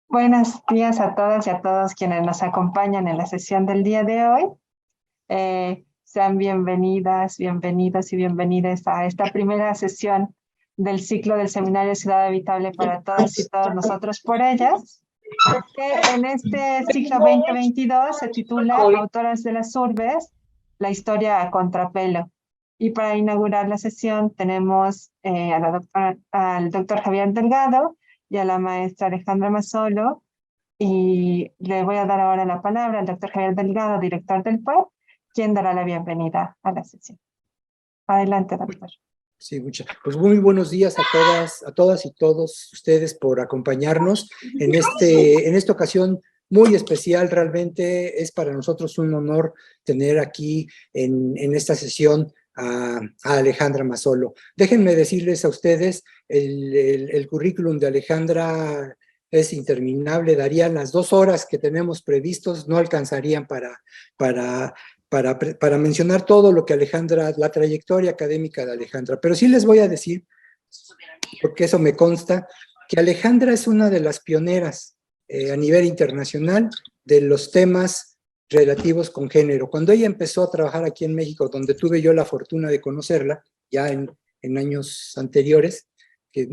Buenos días a todas y a todos quienes nos acompañan en la sesión del día de hoy. Sean bienvenidas, bienvenidos y bienvenidas a esta primera sesión del ciclo del Seminario Ciudad Habitable para todas y todos nosotros por ellas, que en este ciclo 2022 se titula Autoras de las Urbes, la historia a contrapelo. Y para inaugurar la sesión tenemos al doctor Javier Delgado y a la maestra Alejandra Mazzolo, y le voy a dar ahora la palabra al doctor Javier Delgado, director del PUEP, quien dará la bienvenida a la sesión. Adelante, doctor. Sí, pues muy buenos días a todas y todos ustedes por acompañarnos en esta ocasión muy especial. Realmente es para nosotros un honor tener aquí en esta sesión a Alejandra Mazzolo. Déjenme decirles a ustedes, el currículum de Alejandra es interminable, darían las 2 horas que tenemos previstos, no alcanzarían para mencionar todo lo que Alejandra, la trayectoria académica de Alejandra. Pero sí les voy a decir, porque eso me consta, que Alejandra es una de las pioneras a nivel internacional de los temas relativos con género. Cuando ella empezó a trabajar aquí en México, donde tuve yo la fortuna de conocerla, ya en años anteriores, que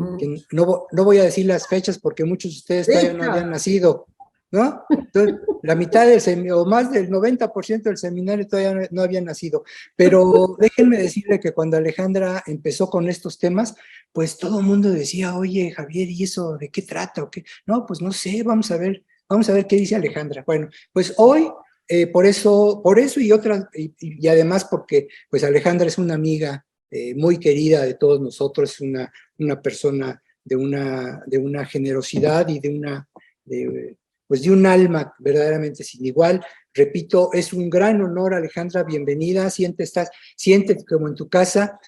no voy a decir las fechas porque muchos de ustedes todavía no habían nacido, ¿no? Entonces, la mitad o más del 90% del seminario todavía no había nacido. Pero déjenme decirle que cuando Alejandra empezó con estos temas, pues todo el mundo decía, oye, Javier, ¿y eso de qué trata? ¿O qué? No, pues no sé, vamos a ver qué dice Alejandra. Bueno, pues hoy, por eso y otras, y además porque pues Alejandra es una amiga muy querida de todos nosotros, es una persona de una generosidad y pues de un alma verdaderamente sin igual. Repito, es un gran honor, Alejandra, bienvenida, siente como en tu casa.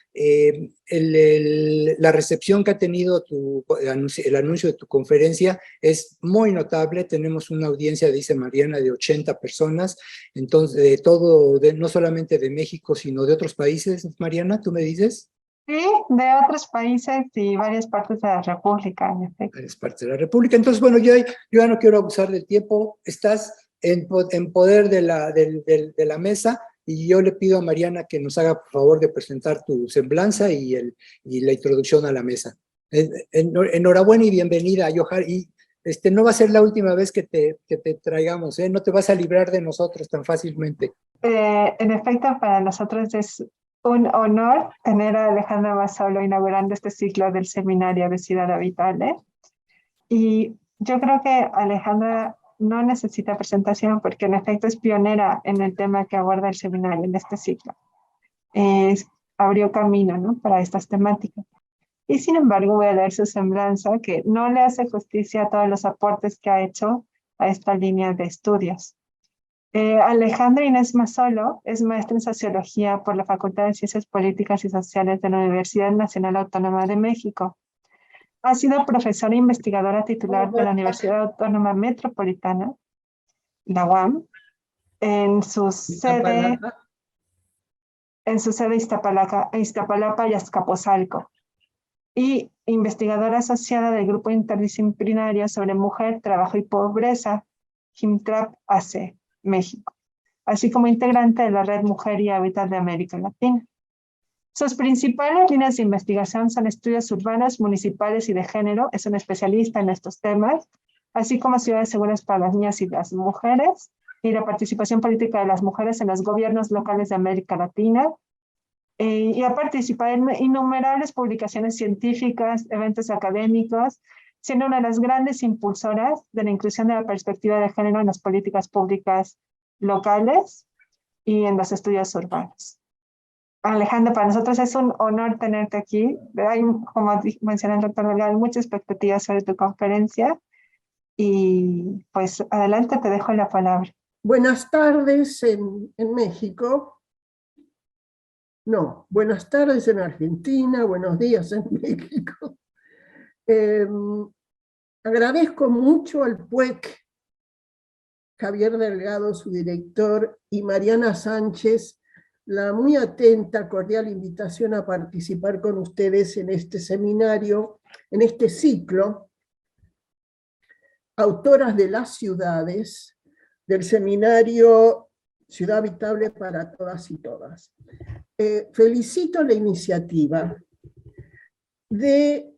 La recepción que ha tenido el anuncio de tu conferencia es muy notable. Tenemos una audiencia, dice Mariana, de 80 personas, entonces no solamente de México, sino de otros países. Mariana, ¿tú me dices? Sí, de otros países y varias partes de la República, en efecto. Varias partes de la República. Entonces, bueno, yo ya no quiero abusar del tiempo. Estás en poder de la mesa, y yo le pido a Mariana que nos haga por favor de presentar tu semblanza y la introducción a la mesa. Enhorabuena y bienvenida, Johar. Y no va a ser la última vez que te traigamos, no te vas a librar de nosotros tan fácilmente. En efecto, para nosotros es un honor tener a Alejandra Mazzolo inaugurando este ciclo del Seminario de Ciudad Habitable. Y yo creo que Alejandra no necesita presentación porque en efecto es pionera en el tema que aborda el seminario en este ciclo. Abrió camino, ¿no?, para estas temáticas. Y sin embargo voy a leer su semblanza, que no le hace justicia a todos los aportes que ha hecho a esta línea de estudios. Alejandra Inés Mazzolo es maestra en Sociología por la Facultad de Ciencias Políticas y Sociales de la Universidad Nacional Autónoma de México. Ha sido profesora e investigadora titular de la Universidad Autónoma Metropolitana, la UAM, en su sede Iztapalapa y Azcapotzalco, y investigadora asociada del Grupo Interdisciplinario sobre Mujer, Trabajo y Pobreza, GIMTRAP AC, México, así como integrante de la Red Mujer y Hábitat de América Latina. Sus principales líneas de investigación son estudios urbanos, municipales y de género. Es un especialista en estos temas, así como ciudades seguras para las niñas y las mujeres, y la participación política de las mujeres en los gobiernos locales de América Latina. Y ha participado en innumerables publicaciones científicas, eventos académicos, siendo una de las grandes impulsoras de la inclusión de la perspectiva de género en las políticas públicas locales y en los estudios urbanos. Alejandra, para nosotros es un honor tenerte aquí. Hay, como mencionó el doctor Delgado, hay muchas expectativas sobre tu conferencia, y pues adelante, te dejo la palabra. Buenas tardes en México. No, buenas tardes en Argentina, buenos días en México. Agradezco mucho al PUEC, Javier Delgado, su director, y Mariana Sánchez, la muy atenta, cordial invitación a participar con ustedes en este seminario, en este ciclo, autoras de las ciudades, del seminario Ciudad Habitable para Todas y Todas. Felicito la iniciativa de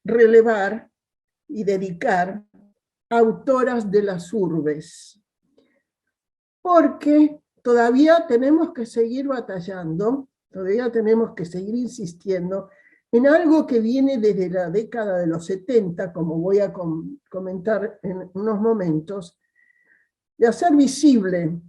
relevar y dedicar autoras de las urbes, porque todavía tenemos que seguir batallando, todavía tenemos que seguir insistiendo en algo que viene desde la década de los 70, como voy a comentar en unos momentos, de hacer visible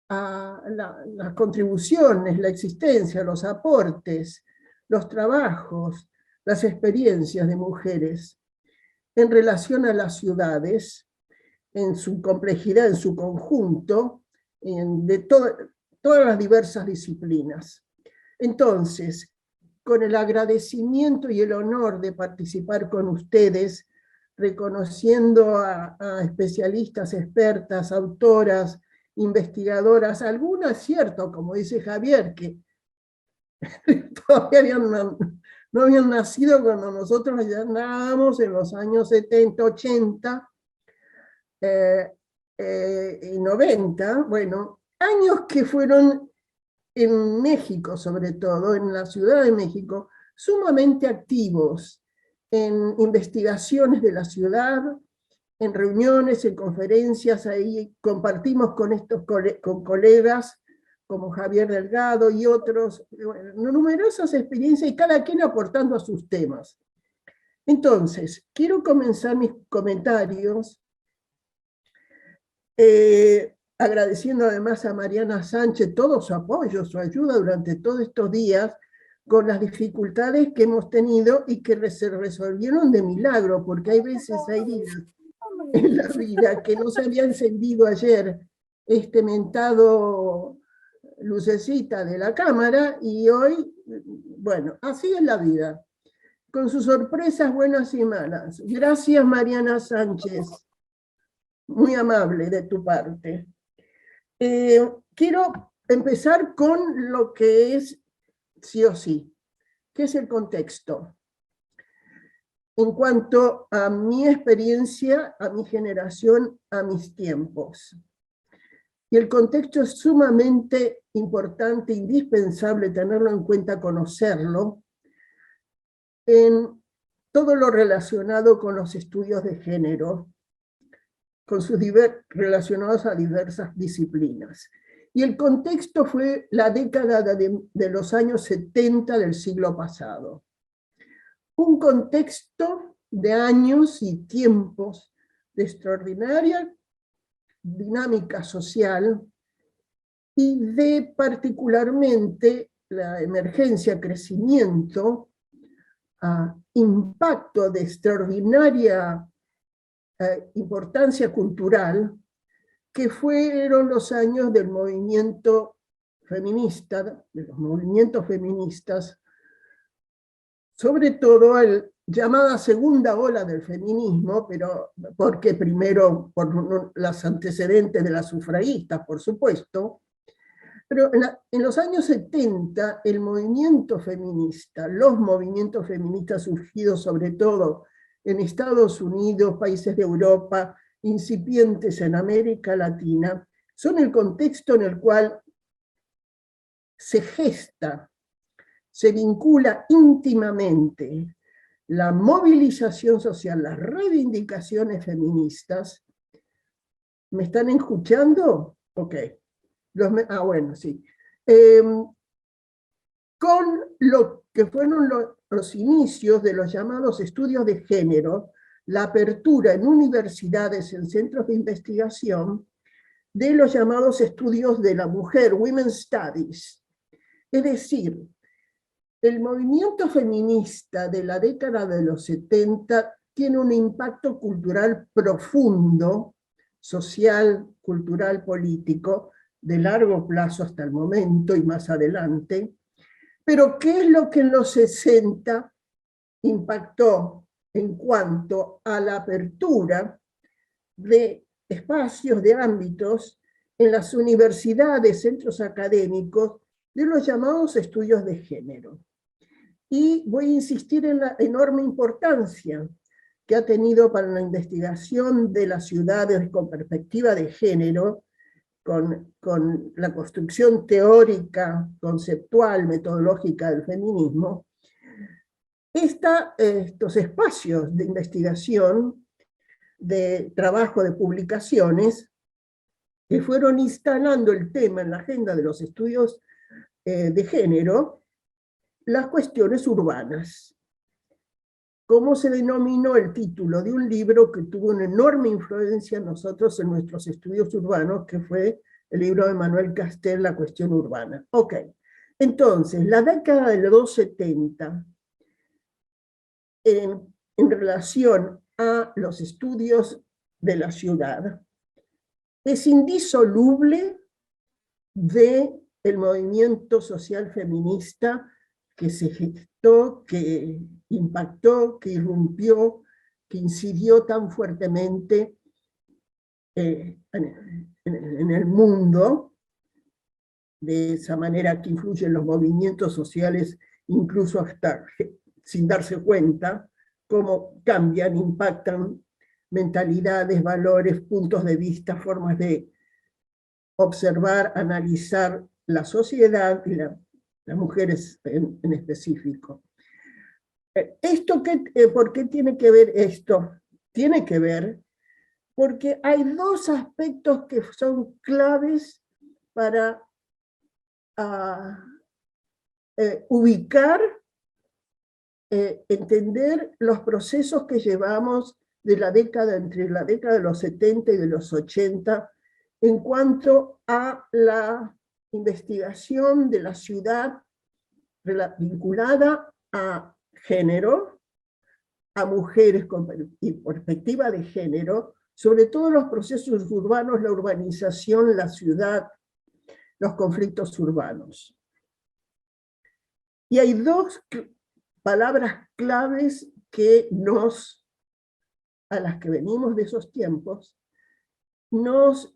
a las contribuciones, la existencia, los aportes, los trabajos, las experiencias de mujeres en relación a las ciudades, en su complejidad, en su conjunto, de todas las diversas disciplinas. Entonces, con el agradecimiento y el honor de participar con ustedes, reconociendo a especialistas, expertas, autoras, investigadoras, algunas, cierto, como dice Javier, que todavía no habían nacido cuando nosotros ya andábamos en los años 70, 80 y 90, bueno, años que fueron en México, sobre todo, en la Ciudad de México, sumamente activos en investigaciones de la ciudad, en reuniones, en conferencias, ahí compartimos con colegas como Javier Delgado y otros, numerosas experiencias y cada quien aportando a sus temas. Entonces, quiero comenzar mis comentarios agradeciendo además a Mariana Sánchez todo su apoyo, su ayuda durante todos estos días, con las dificultades que hemos tenido y que se resolvieron de milagro, porque hay veces ahí en la vida que no se había encendido ayer este mentado lucecita de la cámara, y hoy, bueno, así es la vida, con sus sorpresas buenas y malas. Gracias, Mariana Sánchez, muy amable de tu parte. Quiero empezar con lo que es sí o sí, que es el contexto. En cuanto a mi experiencia, a mi generación, a mis tiempos. Y el contexto es sumamente importante, indispensable tenerlo en cuenta, conocerlo, en todo lo relacionado con los estudios de género, con sus relacionados a diversas disciplinas. Y el contexto fue la década de los años 70 del siglo pasado. Un contexto de años y tiempos de extraordinaria dinámica social y de particularmente la emergencia, crecimiento, impacto de extraordinaria importancia cultural, que fueron los años del movimiento feminista, de los movimientos feministas, sobre todo llamada segunda ola del feminismo, pero porque primero por los antecedentes de las sufragistas, por supuesto, pero en los años 70 el movimiento feminista, los movimientos feministas surgidos sobre todo en Estados Unidos, países de Europa, incipientes en América Latina, son el contexto en el cual se gesta, se vincula íntimamente la movilización social, las reivindicaciones feministas. ¿Me están escuchando? Ok. Bueno, sí. Con lo que fueron los inicios de los llamados estudios de género, la apertura en universidades, en centros de investigación, de los llamados estudios de la mujer, Women's Studies. Es decir, el movimiento feminista de la década de los 70 tiene un impacto cultural profundo, social, cultural, político, de largo plazo hasta el momento y más adelante. Pero ¿qué es lo que en los 60 impactó en cuanto a la apertura de espacios, de ámbitos en las universidades, centros académicos, de los llamados estudios de género? Y voy a insistir en la enorme importancia que ha tenido para la investigación de las ciudades con perspectiva de género, con la construcción teórica, conceptual, metodológica del feminismo, estos espacios de investigación, de trabajo, de publicaciones, que fueron instalando el tema en la agenda de los estudios de género, las cuestiones urbanas. Como se denominó el título de un libro que tuvo una enorme influencia en nosotros en nuestros estudios urbanos, que fue el libro de Manuel Castel, La cuestión urbana. Ok, entonces, la década de los 70, en relación a los estudios de la ciudad, es indisoluble del movimiento social feminista que se gestó, que impactó, que irrumpió, que incidió tan fuertemente en el mundo, de esa manera que influyen los movimientos sociales, incluso hasta sin darse cuenta, cómo cambian, impactan mentalidades, valores, puntos de vista, formas de observar, analizar la sociedad y las mujeres en específico. ¿Por qué tiene que ver esto? Tiene que ver porque hay dos aspectos que son claves para ubicar, entender los procesos que llevamos de la década, entre la década de los 70 y de los 80, en cuanto a la investigación de la ciudad vinculada a género, a mujeres con perspectiva de género, sobre todo los procesos urbanos, la urbanización, la ciudad, los conflictos urbanos. Y hay dos palabras claves que a las que venimos de esos tiempos, nos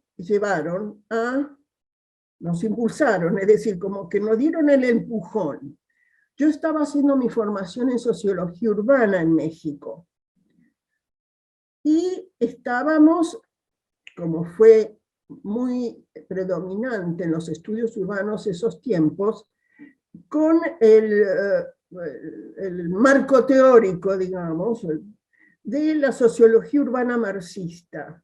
impulsaron, es decir, como que nos dieron el empujón. Yo estaba haciendo mi formación en sociología urbana en México, y estábamos, como fue muy predominante en los estudios urbanos esos tiempos, con el marco teórico, digamos, de la sociología urbana marxista,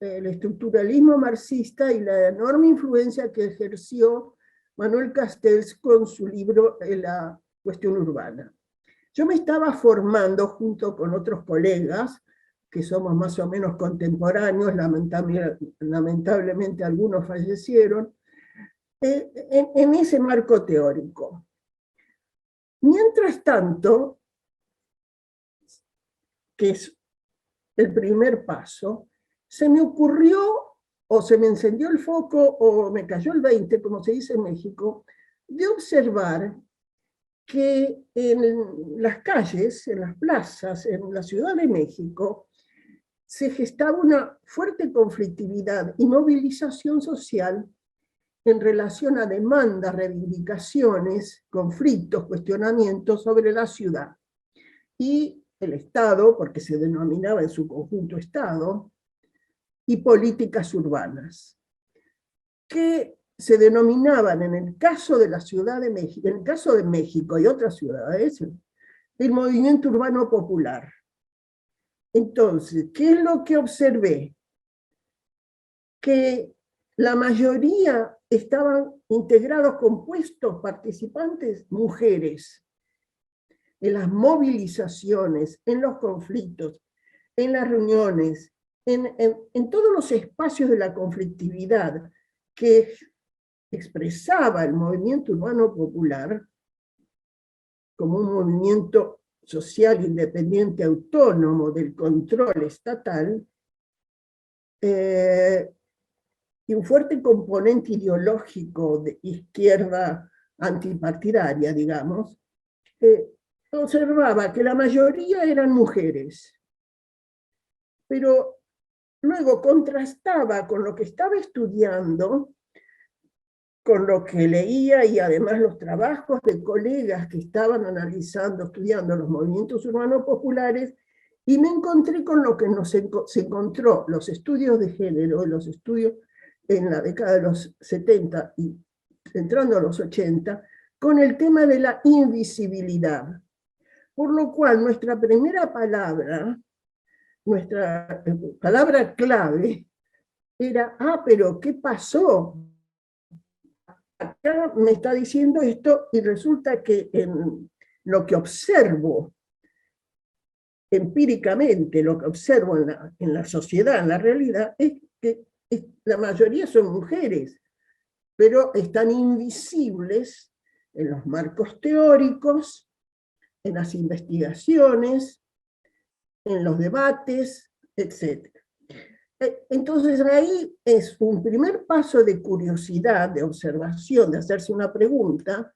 el estructuralismo marxista y la enorme influencia que ejerció Manuel Castells con su libro La cuestión urbana. Yo me estaba formando junto con otros colegas, que somos más o menos contemporáneos, lamentablemente algunos fallecieron, en ese marco teórico. Mientras tanto, que es el primer paso, se me ocurrió, o se me encendió el foco, o me cayó el 20, como se dice en México, de observar que en las calles, en las plazas, en la Ciudad de México, se gestaba una fuerte conflictividad y movilización social en relación a demandas, reivindicaciones, conflictos, cuestionamientos sobre la ciudad. Y el Estado, porque se denominaba en su conjunto Estado, y políticas urbanas, que se denominaban en el caso de la Ciudad de México, en el caso de México y otras ciudades, el movimiento urbano popular. Entonces, ¿qué es lo que observé? Que la mayoría estaban integrados, compuestos, participantes, mujeres, en las movilizaciones, en los conflictos, en las reuniones, en todos los espacios de la conflictividad que expresaba el movimiento urbano popular como un movimiento social independiente autónomo del control estatal, y un fuerte componente ideológico de izquierda antipartidaria, digamos, observaba que la mayoría eran mujeres, pero luego contrastaba con lo que estaba estudiando, con lo que leía, y además los trabajos de colegas que estaban analizando, estudiando los movimientos urbanos populares, Y me encontré con lo que se encontró los estudios de género, los estudios en la década de los 70 y entrando a los 80, con el tema de la invisibilidad. Por lo cual nuestra primera palabra, nuestra palabra clave, era, pero ¿qué pasó? Acá me está diciendo esto y resulta que en lo que observo empíricamente, lo que observo en la sociedad, en la realidad, es que la mayoría son mujeres, pero están invisibles en los marcos teóricos, en las investigaciones, en los debates, etc. Entonces ahí es un primer paso de curiosidad, de observación, de hacerse una pregunta,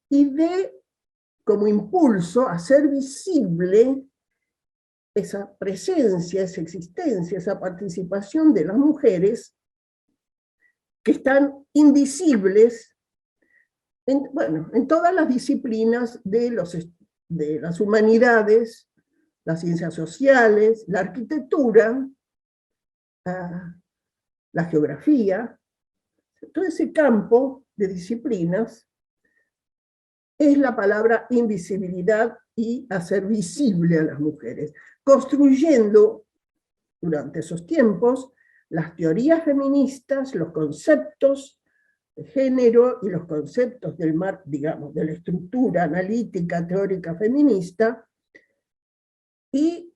y de, como impulso, hacer visible esa presencia, esa existencia, esa participación de las mujeres que están invisibles en todas las disciplinas de las humanidades, las ciencias sociales, la arquitectura, la geografía. Todo ese campo de disciplinas es la palabra invisibilidad y hacer visible a las mujeres, construyendo durante esos tiempos las teorías feministas, los conceptos de género y los conceptos digamos, de la estructura analítica, teórica feminista, y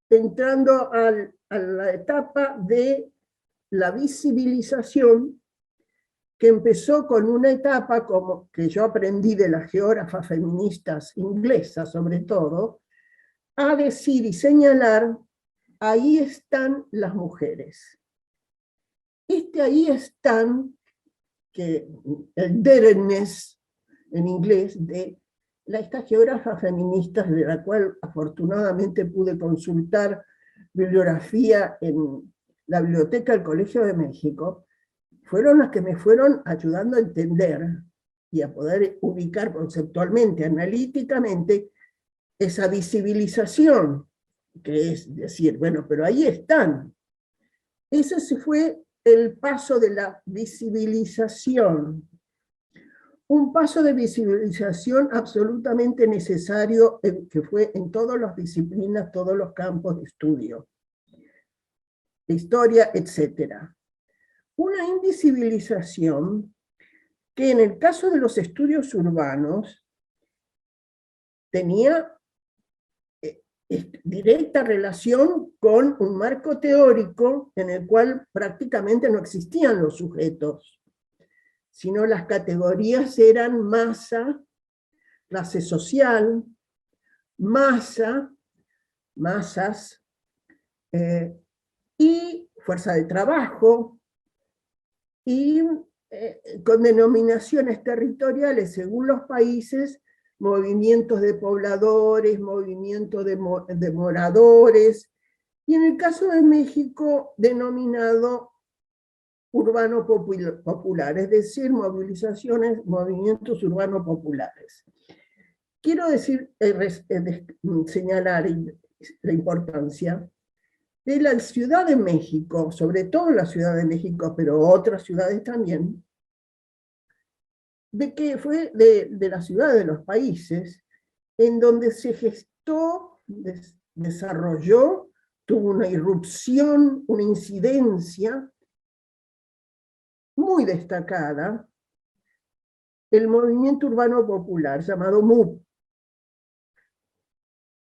entrando a la etapa de la visibilización, que empezó con una etapa como que yo aprendí de las geógrafas feministas inglesas, sobre todo, a decir y señalar, ahí están las mujeres. Ahí están, que el deadness en inglés, de estas geógrafas feministas, de la cual afortunadamente pude consultar bibliografía en la biblioteca del Colegio de México, fueron las que me fueron ayudando a entender y a poder ubicar conceptualmente, analíticamente, esa visibilización, que es decir, bueno, pero ahí están. Ese fue el paso de la visibilización. Un paso de visibilización absolutamente necesario, que fue en todas las disciplinas, todos los campos de estudio, de historia, etc. Una invisibilización que en el caso de los estudios urbanos tenía directa relación con un marco teórico en el cual prácticamente no existían los sujetos, sino las categorías eran masa, clase social, masas, y fuerza de trabajo, y con denominaciones territoriales según los países, movimientos de pobladores, movimientos de moradores, y en el caso de México, denominado urbano popular, es decir, movimientos urbanos populares. Quiero decir, señalar la importancia de la Ciudad de México, sobre todo la Ciudad de México, pero otras ciudades también, de que fue de la ciudad de los países en donde se gestó, desarrolló, tuvo una irrupción, una incidencia muy destacada, el movimiento urbano popular, llamado MUP,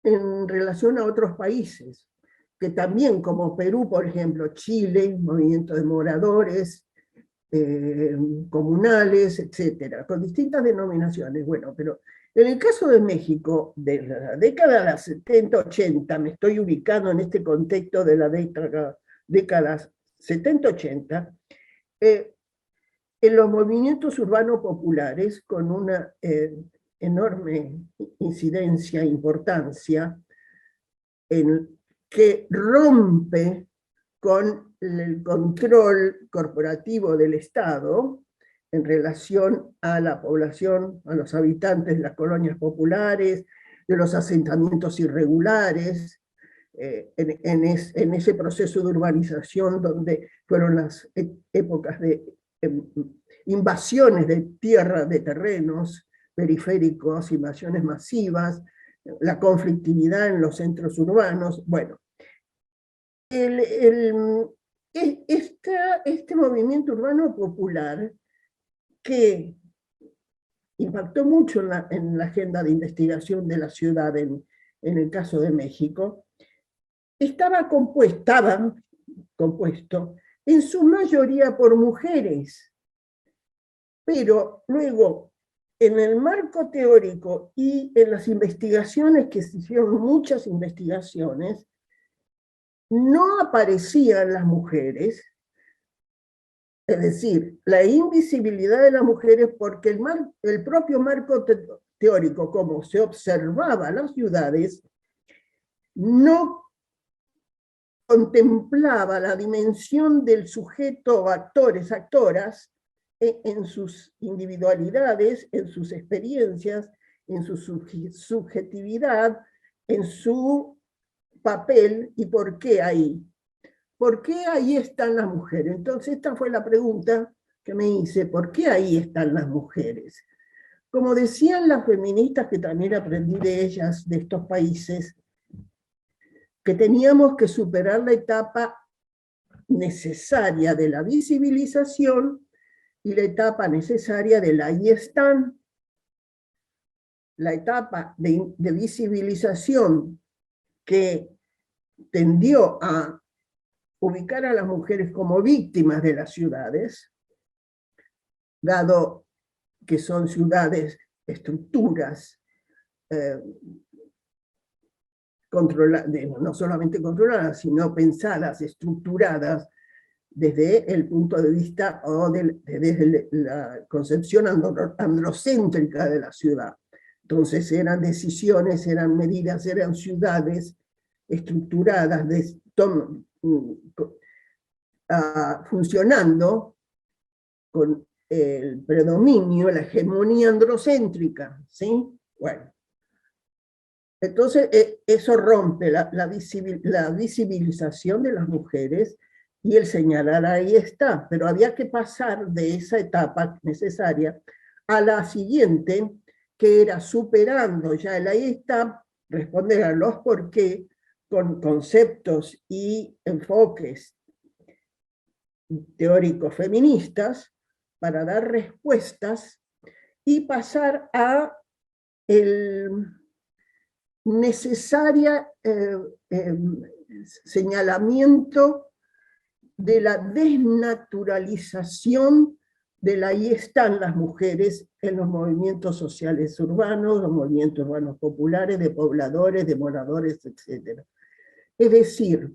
en relación a otros países, que también, como Perú, por ejemplo, Chile, movimiento de moradores, comunales, etcétera, con distintas denominaciones. Bueno, pero en el caso de México, de la década de los 70-80, me estoy ubicando en este contexto de la década 70-80, en los movimientos urbanos populares, con una enorme incidencia, importancia, que rompe con el control corporativo del Estado en relación a la población, a los habitantes de las colonias populares, de los asentamientos irregulares, en ese proceso de urbanización donde fueron las épocas de invasiones de tierra, de terrenos periféricos, invasiones masivas, la conflictividad en los centros urbanos. Bueno, este movimiento urbano popular que impactó mucho en la agenda de investigación de la ciudad en el caso de México, estaba compuesto en su mayoría por mujeres, pero luego en el marco teórico y en las investigaciones, que se hicieron muchas investigaciones, no aparecían las mujeres, es decir, la invisibilidad de las mujeres, porque el propio marco teórico, como se observaba las ciudades, no contemplaba la dimensión del sujeto, actores, actoras, en sus individualidades, en sus experiencias, en su subjetividad, en su papel, y por qué ahí. ¿Por qué ahí están las mujeres? Entonces esta fue la pregunta que me hice, ¿por qué ahí están las mujeres? Como decían las feministas, que también aprendí de ellas, de estos países, que teníamos que superar la etapa necesaria de la visibilización y la etapa necesaria del ahí están. La etapa de visibilización que tendió a ubicar a las mujeres como víctimas de las ciudades, dado que son ciudades, estructuras, no solamente controladas, sino pensadas, estructuradas desde el punto de vista o desde la concepción androcéntrica de la ciudad. Entonces eran decisiones, eran medidas, eran ciudades estructuradas, funcionando con el predominio, la hegemonía androcéntrica, ¿sí? Bueno. Entonces, eso rompe la visibilización de las mujeres y el señalar ahí está, pero había que pasar de esa etapa necesaria a la siguiente, que era superando ya el ahí está, responder a los por qué con conceptos y enfoques teóricos feministas para dar respuestas y pasar a el necesaria señalamiento de la desnaturalización del ahí están las mujeres en los movimientos sociales urbanos, los movimientos urbanos populares, de pobladores, de moradores, etc. Es decir,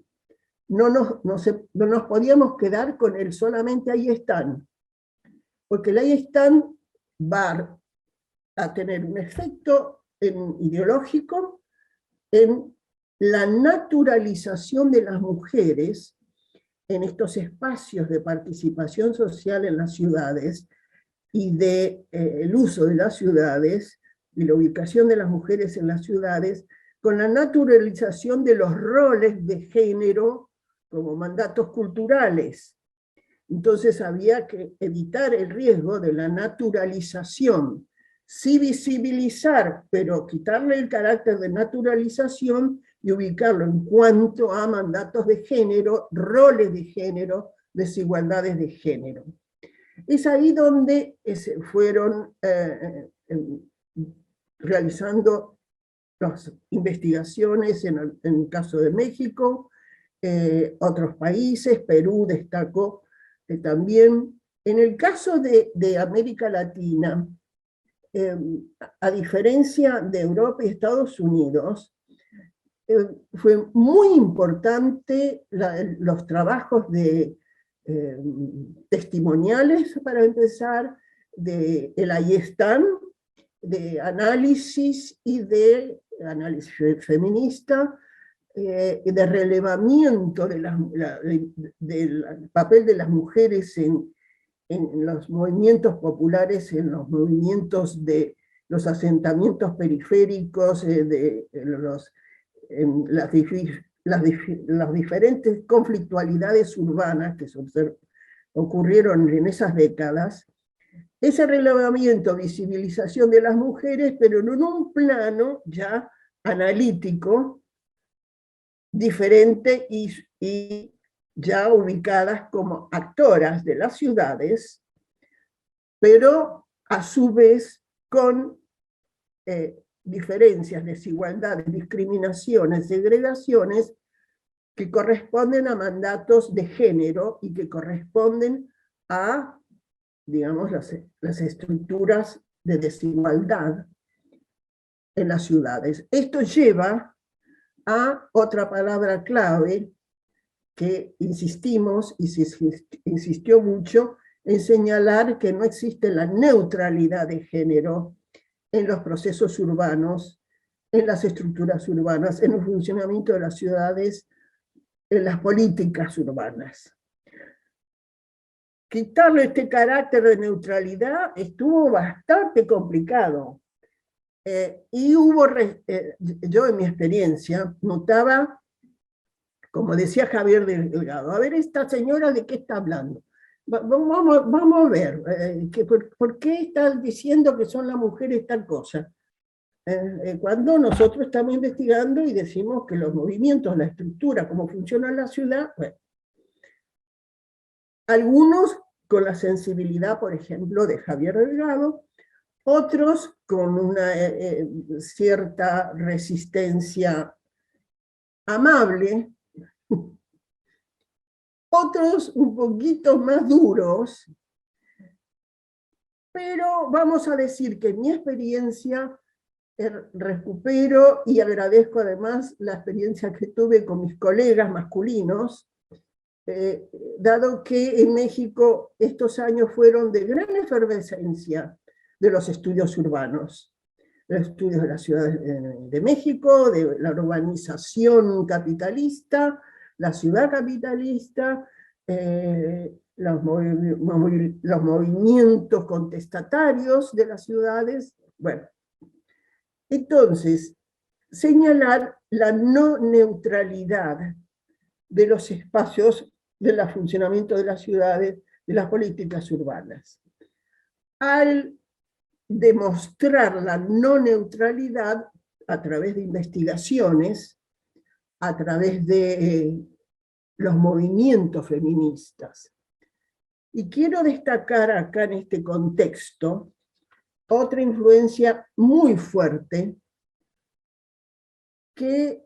no nos podíamos quedar con el solamente ahí están, porque el ahí están va a tener un efecto ideológico en la naturalización de las mujeres en estos espacios de participación social en las ciudades y el uso de las ciudades y la ubicación de las mujeres en las ciudades, con la naturalización de los roles de género como mandatos culturales. Entonces había que evitar el riesgo de la naturalización, sí visibilizar, pero quitarle el carácter de naturalización y ubicarlo en cuanto a mandatos de género, roles de género, desigualdades de género. Es ahí donde se fueron realizando las investigaciones en el caso de México, otros países, Perú destacó también. En el caso de América Latina, a diferencia de Europa y Estados Unidos, fue muy importante los trabajos testimoniales, para empezar, de el ahí están, de análisis y de análisis feminista, de relevamiento del papel de las mujeres en los movimientos populares, en los movimientos de los asentamientos periféricos, en las las diferentes conflictualidades urbanas que ocurrieron en esas décadas, ese relevamiento, visibilización de las mujeres, pero en un plano ya analítico, diferente y ya ubicadas como actoras de las ciudades, pero a su vez con diferencias, desigualdades, discriminaciones, segregaciones que corresponden a mandatos de género y que corresponden a, digamos, las estructuras de desigualdad en las ciudades. Esto lleva a otra palabra clave que insistimos y se insistió mucho en señalar que no existe la neutralidad de género en los procesos urbanos, en las estructuras urbanas, en el funcionamiento de las ciudades, en las políticas urbanas. Quitarle este carácter de neutralidad estuvo bastante complicado. Y hubo, yo en mi experiencia, notaba, como decía Javier Delgado, a ver, esta señora de qué está hablando. Vamos a ver, ¿por qué están diciendo que son las mujeres tal cosa? Cuando nosotros estamos investigando y decimos que los movimientos, la estructura, cómo funciona la ciudad, bueno, algunos con la sensibilidad, por ejemplo, de Javier Delgado, otros con una cierta resistencia amable, otros un poquito más duros, pero vamos a decir que en mi experiencia recupero y agradezco además la experiencia que tuve con mis colegas masculinos, dado que en México estos años fueron de gran efervescencia de los estudios urbanos, los estudios de la Ciudad de México, de la urbanización capitalista, la ciudad capitalista, los movimientos contestatarios de las ciudades. Bueno, entonces, señalar la no neutralidad de los espacios del funcionamiento de las ciudades, de las políticas urbanas. Al demostrar la no neutralidad a través de investigaciones, a través de los movimientos feministas. Y quiero destacar acá en este contexto otra influencia muy fuerte que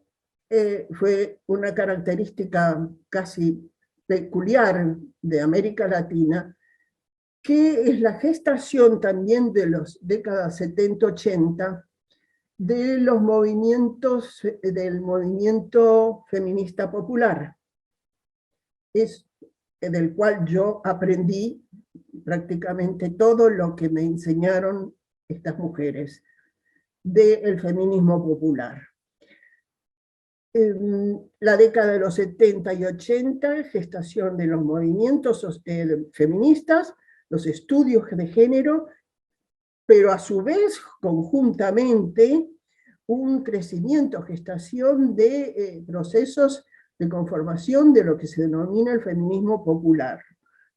fue una característica casi peculiar de América Latina, que es la gestación también de las décadas 70-80 de los movimientos, del movimiento feminista popular, es del cual yo aprendí prácticamente todo lo que me enseñaron estas mujeres del feminismo popular. En la década de los 70 y 80, gestación de los movimientos feministas, los estudios de género, pero a su vez, conjuntamente, un crecimiento, gestación de procesos de conformación de lo que se denomina el feminismo popular,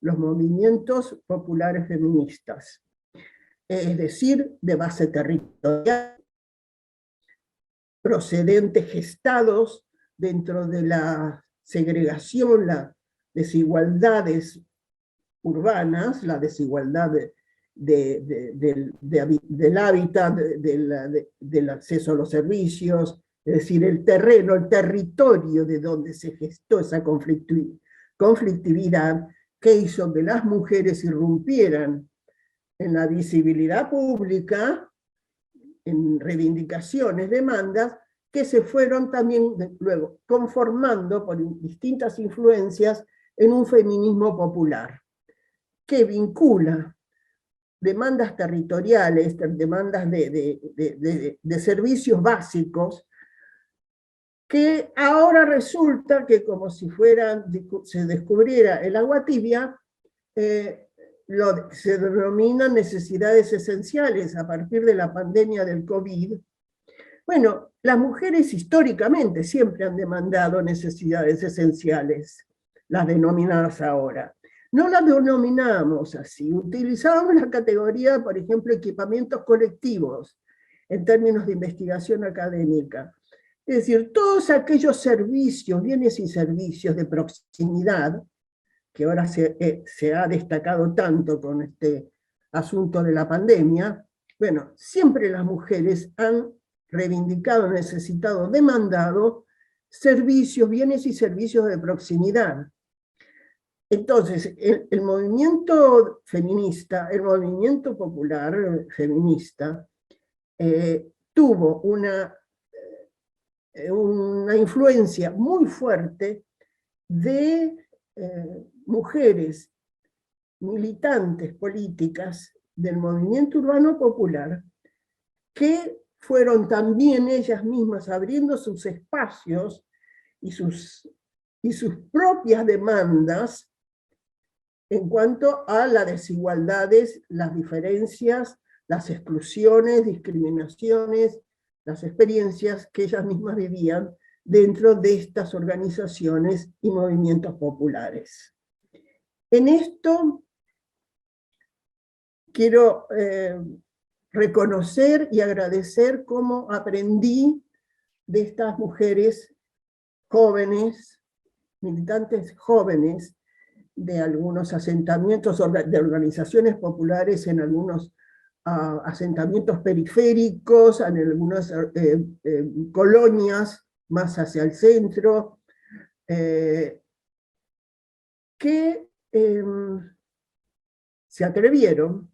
los movimientos populares feministas, es decir, de base territorial, procedentes gestados dentro de la segregación, las desigualdades urbanas, la desigualdad del hábitat, del acceso a los servicios, es decir, el terreno, el territorio de donde se gestó esa conflictividad que hizo que las mujeres irrumpieran en la visibilidad pública, en reivindicaciones, demandas, que se fueron también luego conformando por distintas influencias en un feminismo popular, que vincula demandas territoriales, demandas de servicios básicos, que ahora resulta que como si se descubriera el agua tibia, se denominan necesidades esenciales a partir de la pandemia del COVID. Bueno, las mujeres históricamente siempre han demandado necesidades esenciales, las denominadas ahora. No las denominamos así, utilizábamos la categoría, por ejemplo, equipamientos colectivos, en términos de investigación académica. Es decir, todos aquellos servicios, bienes y servicios de proximidad, que ahora se ha destacado tanto con este asunto de la pandemia, bueno, siempre las mujeres han reivindicado, necesitado, demandado servicios, bienes y servicios de proximidad. Entonces, el movimiento feminista, el movimiento popular feminista, tuvo una influencia muy fuerte de mujeres militantes políticas del movimiento urbano popular que fueron también ellas mismas abriendo sus espacios y sus propias demandas en cuanto a las desigualdades, las diferencias, las exclusiones, discriminaciones, las experiencias que ellas mismas vivían dentro de estas organizaciones y movimientos populares. En esto quiero reconocer y agradecer cómo aprendí de estas mujeres jóvenes, militantes jóvenes, de algunos asentamientos, de organizaciones populares en algunos asentamientos periféricos, en algunas colonias más hacia el centro, que se atrevieron,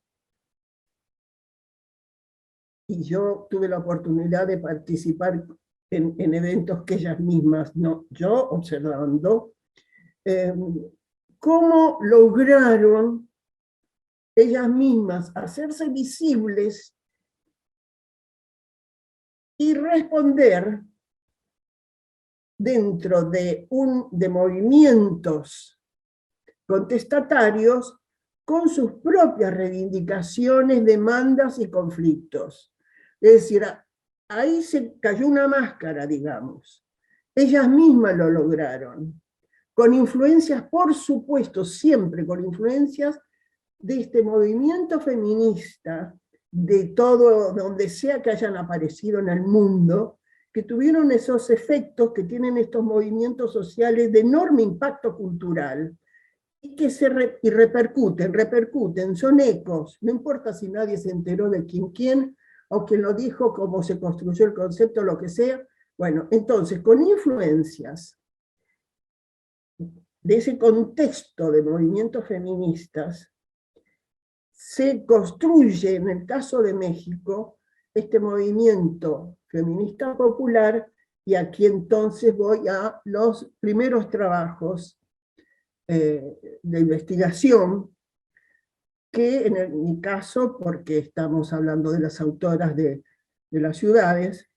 y yo tuve la oportunidad de participar en eventos que ellas mismas, no yo observando, cómo lograron ellas mismas hacerse visibles y responder dentro de movimientos contestatarios con sus propias reivindicaciones, demandas y conflictos. Es decir, ahí se cayó una máscara, digamos. Ellas mismas lo lograron, con influencias, por supuesto, siempre con influencias de este movimiento feminista, de todo, donde sea que hayan aparecido en el mundo, que tuvieron esos efectos que tienen estos movimientos sociales de enorme impacto cultural, y que repercuten, son ecos, no importa si nadie se enteró de quién, o quién lo dijo, cómo se construyó el concepto, lo que sea. Bueno, entonces, con influencias de ese contexto de movimientos feministas, se construye, en el caso de México, este movimiento feminista popular, y aquí entonces voy a los primeros trabajos de investigación, que en mi caso, porque estamos hablando de las autoras de las ciudades,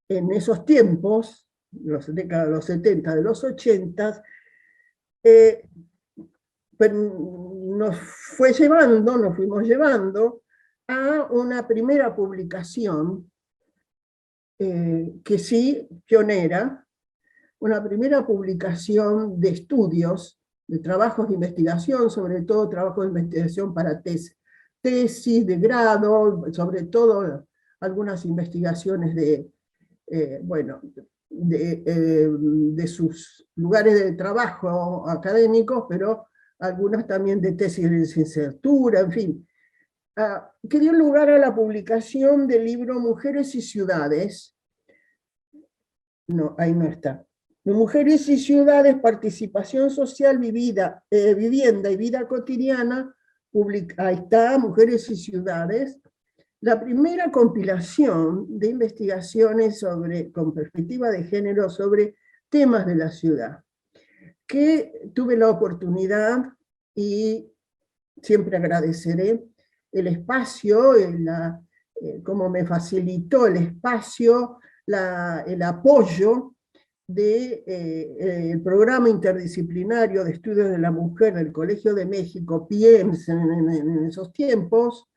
en esos tiempos, décadas de los 70, de los 80, nos fuimos llevando a una primera publicación, que sí, pionera, una primera publicación de estudios, de trabajos de investigación, sobre todo trabajos de investigación para tesis de grado, sobre todo algunas investigaciones de sus lugares de trabajo académicos, pero algunas también de tesis de licenciatura, en fin, que dio lugar a la publicación del libro Mujeres y Ciudades. No, ahí no está. Mujeres y Ciudades, Participación Social, Vivienda y Vida Cotidiana. Ahí está, Mujeres y Ciudades. La primera compilación de investigaciones con perspectiva de género sobre temas de la ciudad, que tuve la oportunidad, y siempre agradeceré el espacio, cómo me facilitó el espacio, el apoyo del Programa Interdisciplinario de Estudios de la Mujer del Colegio de México, PIEMS, en esos tiempos,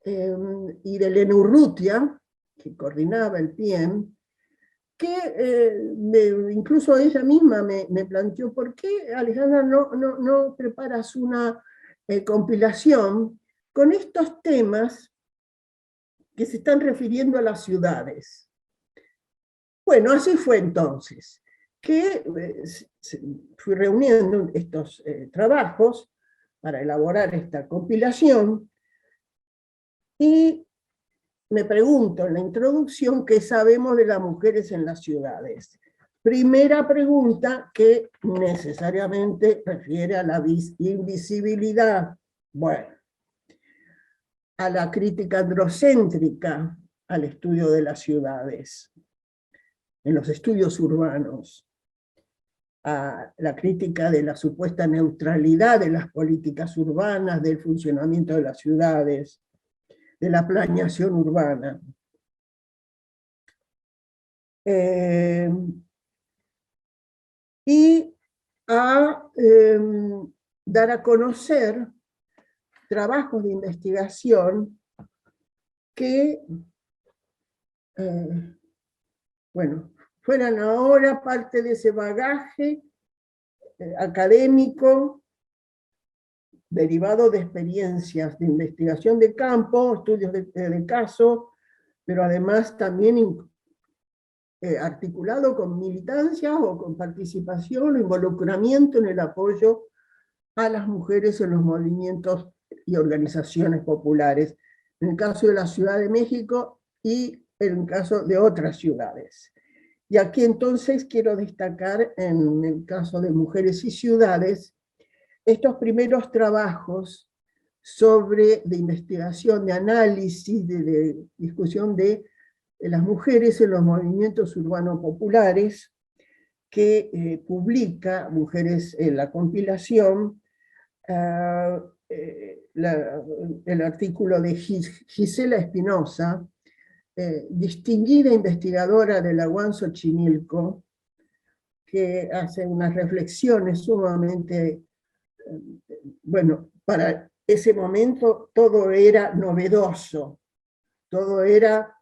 y del ENURRUTIA, que coordinaba el PIEM, que incluso ella misma me planteó, ¿por qué, Alejandra, no preparas una compilación con estos temas que se están refiriendo a las ciudades? Bueno, así fue entonces, que fui reuniendo estos trabajos para elaborar esta compilación, y me pregunto en la introducción qué sabemos de las mujeres en las ciudades. Primera pregunta que necesariamente refiere a la invisibilidad. Bueno, a la crítica androcéntrica al estudio de las ciudades, en los estudios urbanos, a la crítica de la supuesta neutralidad de las políticas urbanas, del funcionamiento de las ciudades, de la planeación urbana. Y a dar a conocer trabajos de investigación que, bueno, fueran ahora parte de ese bagaje académico derivado de experiencias de investigación de campo, estudios de caso, pero además también articulado con militancia o con participación o involucramiento en el apoyo a las mujeres en los movimientos y organizaciones populares, en el caso de la Ciudad de México y en el caso de otras ciudades. Y aquí entonces quiero destacar, en el caso de Mujeres y Ciudades, estos primeros trabajos de investigación, de análisis, de discusión de las mujeres en los movimientos urbanos populares, que publica Mujeres en la compilación, el artículo de Gisela Espinosa, distinguida investigadora de la UAM Xochimilco, que hace unas reflexiones sumamente, bueno, para ese momento todo era novedoso, todo era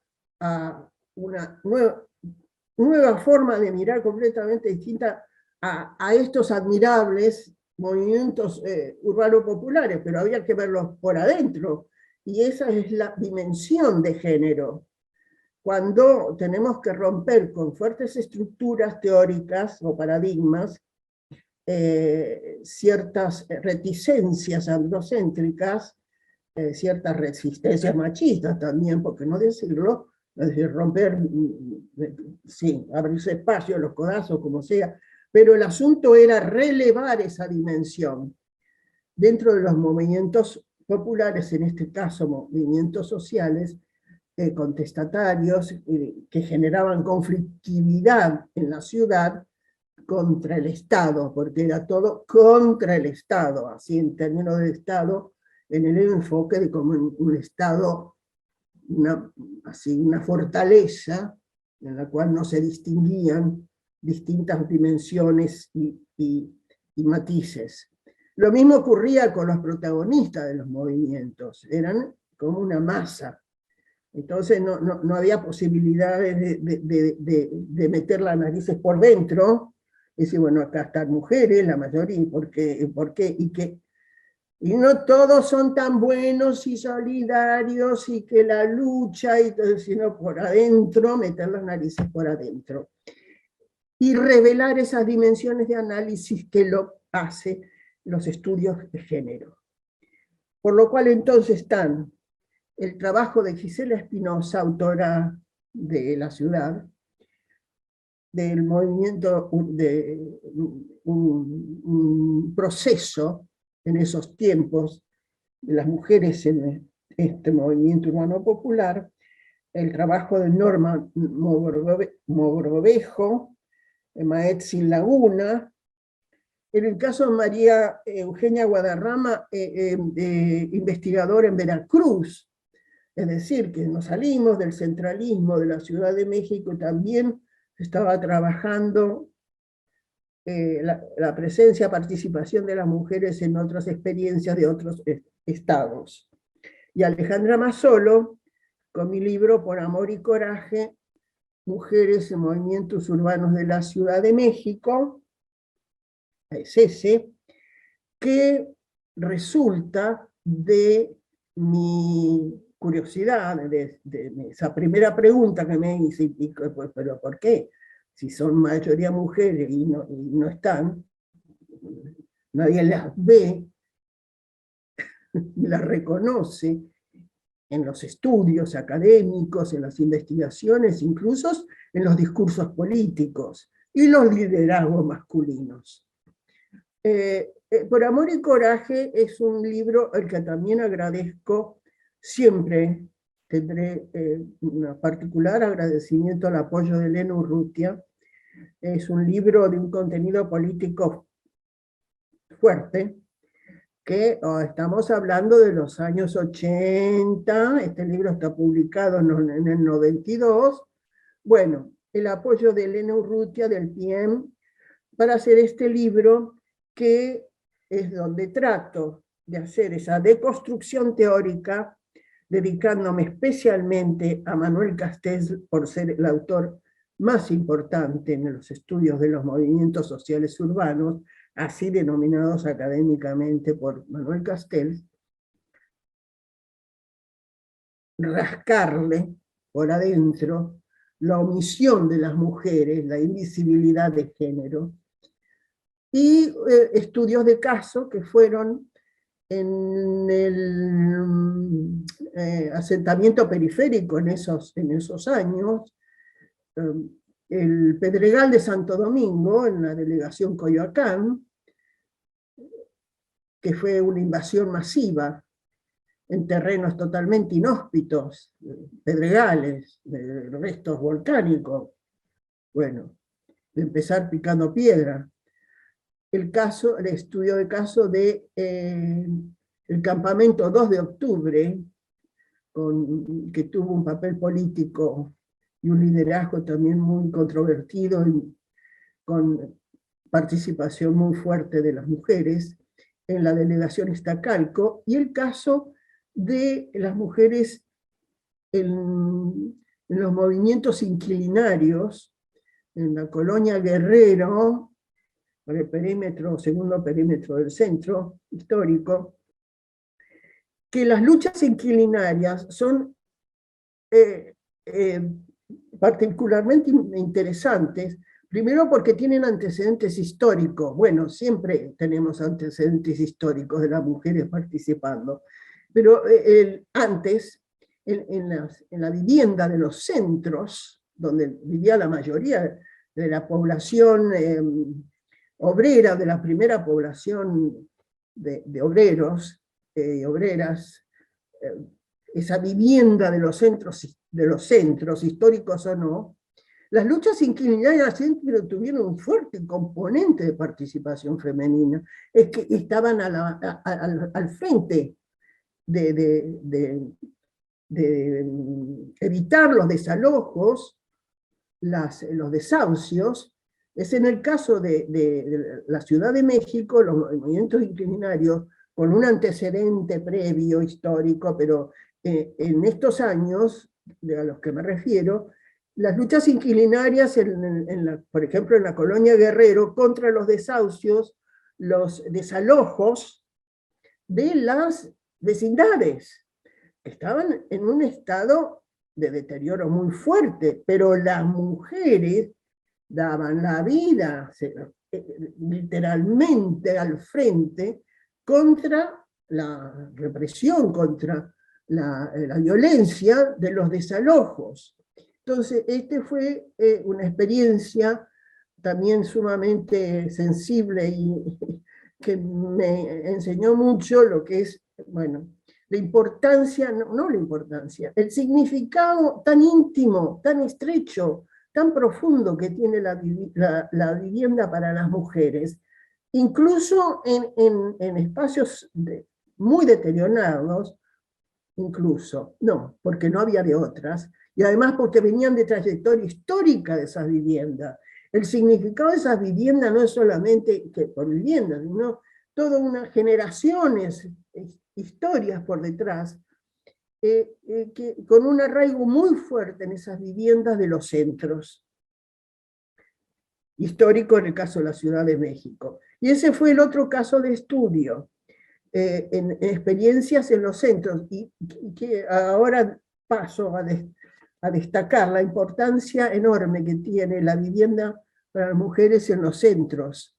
una nueva forma de mirar completamente distinta a estos admirables movimientos urbanos populares, pero había que verlos por adentro, y esa es la dimensión de género. Cuando tenemos que romper con fuertes estructuras teóricas o paradigmas, ciertas reticencias androcéntricas, ciertas resistencias machistas también, por qué no decirlo, es decir, romper, sí, abrirse espacio, los codazos, como sea, pero el asunto era relevar esa dimensión dentro de los movimientos populares, en este caso movimientos sociales, contestatarios, que generaban conflictividad en la ciudad contra el Estado, porque era todo contra el Estado, así en términos de Estado, en el enfoque de como un Estado, una fortaleza en la cual no se distinguían distintas dimensiones y matices. Lo mismo ocurría con los protagonistas de los movimientos, eran como una masa. Entonces no había posibilidades de meter las narices por dentro, y decir, bueno, acá están mujeres, la mayoría, ¿por qué? Y no todos son tan buenos y solidarios, y que la lucha, y todo, sino por adentro, meter las narices por adentro. Y revelar esas dimensiones de análisis que lo hace los estudios de género. Por lo cual entonces están el trabajo de Gisela Espinosa, autora de La Ciudad, del movimiento, de un proceso en esos tiempos de las mujeres en este movimiento urbano popular, el trabajo de Norma Mogrovejo, Maetzin Laguna, en el caso de María Eugenia Guadarrama, investigadora en Veracruz. Es decir, que nos salimos del centralismo de la Ciudad de México, también estaba trabajando la presencia, participación de las mujeres en otras experiencias de otros estados. Y Alejandra Mazzolo, con mi libro Por Amor y Coraje, Mujeres en Movimientos Urbanos de la Ciudad de México, es ese, que resulta de mi curiosidad, de esa primera pregunta que me hice, pues, pero ¿por qué? Si son mayoría mujeres y no están, nadie las ve, las reconoce en los estudios académicos, en las investigaciones, incluso en los discursos políticos y los liderazgos masculinos. Por Amor y Coraje es un libro al que también agradezco, siempre tendré un particular agradecimiento al apoyo de Elena Urrutia. Es un libro de un contenido político fuerte, que estamos hablando de los años 80, este libro está publicado en el 92, bueno, el apoyo de Elena Urrutia del PM para hacer este libro, que es donde trato de hacer esa deconstrucción teórica, dedicándome especialmente a Manuel Castells por ser el autor más importante en los estudios de los movimientos sociales urbanos, así denominados académicamente por Manuel Castells, rascarle por adentro la omisión de las mujeres, la invisibilidad de género, y estudios de caso que fueron en el asentamiento periférico en esos años, el Pedregal de Santo Domingo, en la delegación Coyoacán, que fue una invasión masiva en terrenos totalmente inhóspitos, pedregales, de restos volcánicos, bueno, de empezar picando piedra. El estudio de caso de el campamento 2 de octubre, que tuvo un papel político y un liderazgo también muy controvertido, y con participación muy fuerte de las mujeres en la delegación Iztacalco, y el caso de las mujeres en los movimientos inquilinarios, en la colonia Guerrero, por el perímetro, segundo perímetro del centro histórico, que las luchas inquilinarias son particularmente interesantes, primero porque tienen antecedentes históricos. Bueno, siempre tenemos antecedentes históricos de las mujeres participando, pero antes, en la vivienda de los centros, donde vivía la mayoría de la población obrera, de la primera población de obreros y obreras, esa vivienda de los centros, históricos o no, las luchas inquilinarias siempre tuvieron un fuerte componente de participación femenina, es que estaban al frente de evitar los desalojos, los desahucios. Es en el caso de la Ciudad de México, los movimientos inquilinarios, con un antecedente previo histórico, pero en estos años, a los que me refiero, las luchas inquilinarias, por ejemplo, en la colonia Guerrero, contra los desahucios, los desalojos de las vecindades, estaban en un estado de deterioro muy fuerte, pero las mujeres daban la vida, literalmente al frente, contra la represión, contra la violencia de los desalojos. Entonces, fue una experiencia también sumamente sensible y que me enseñó mucho lo que es, bueno, la importancia, no la importancia, el significado tan íntimo, tan estrecho, tan profundo que tiene la vivienda para las mujeres, incluso en espacios muy deteriorados, porque no había de otras, y además porque venían de trayectoria histórica de esas viviendas. El significado de esas viviendas no es solamente que por viviendas, sino todas unas generaciones, historias por detrás, con un arraigo muy fuerte en esas viviendas de los centros. Histórico en el caso de la Ciudad de México. Y ese fue el otro caso de estudio, en experiencias en los centros, y que ahora paso a destacar la importancia enorme que tiene la vivienda para las mujeres en los centros.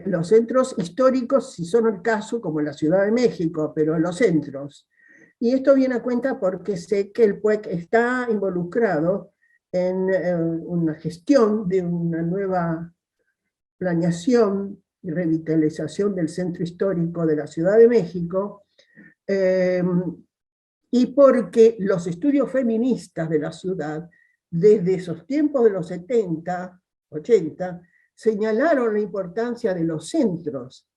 Los centros históricos, si son el caso, como en la Ciudad de México, pero en los centros. Y esto viene a cuenta porque sé que el PUEC está involucrado en una gestión de una nueva planeación y revitalización del centro histórico de la Ciudad de México, y porque los estudios feministas de la ciudad, desde esos tiempos de los 70, 80, señalaron la importancia de los centros,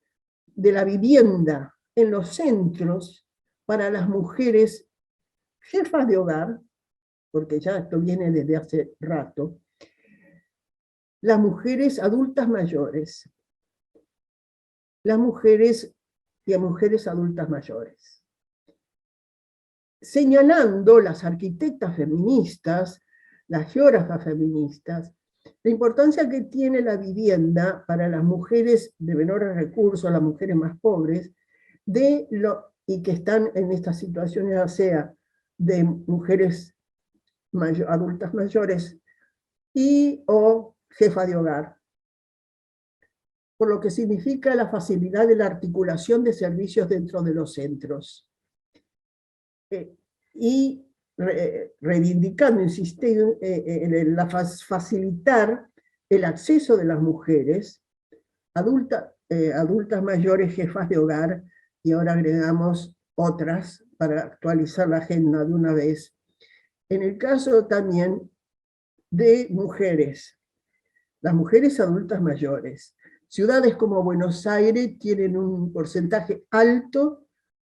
de la vivienda en los centros para las mujeres jefas de hogar, porque ya esto viene desde hace rato, las mujeres adultas mayores, las mujeres y a mujeres adultas mayores. Señalando las arquitectas feministas, las geógrafas feministas, la importancia que tiene la vivienda para las mujeres de menores recursos, las mujeres más pobres, y que están en estas situaciones, ya sea de mujeres adultas mayores y o jefa de hogar, por lo que significa la facilidad de la articulación de servicios dentro de los centros. Y reivindicando, insistiendo en facilitar el acceso de las mujeres, adultas mayores, jefas de hogar, y ahora agregamos otras para actualizar la agenda de una vez. En el caso también de mujeres, las mujeres adultas mayores. Ciudades como Buenos Aires tienen un porcentaje alto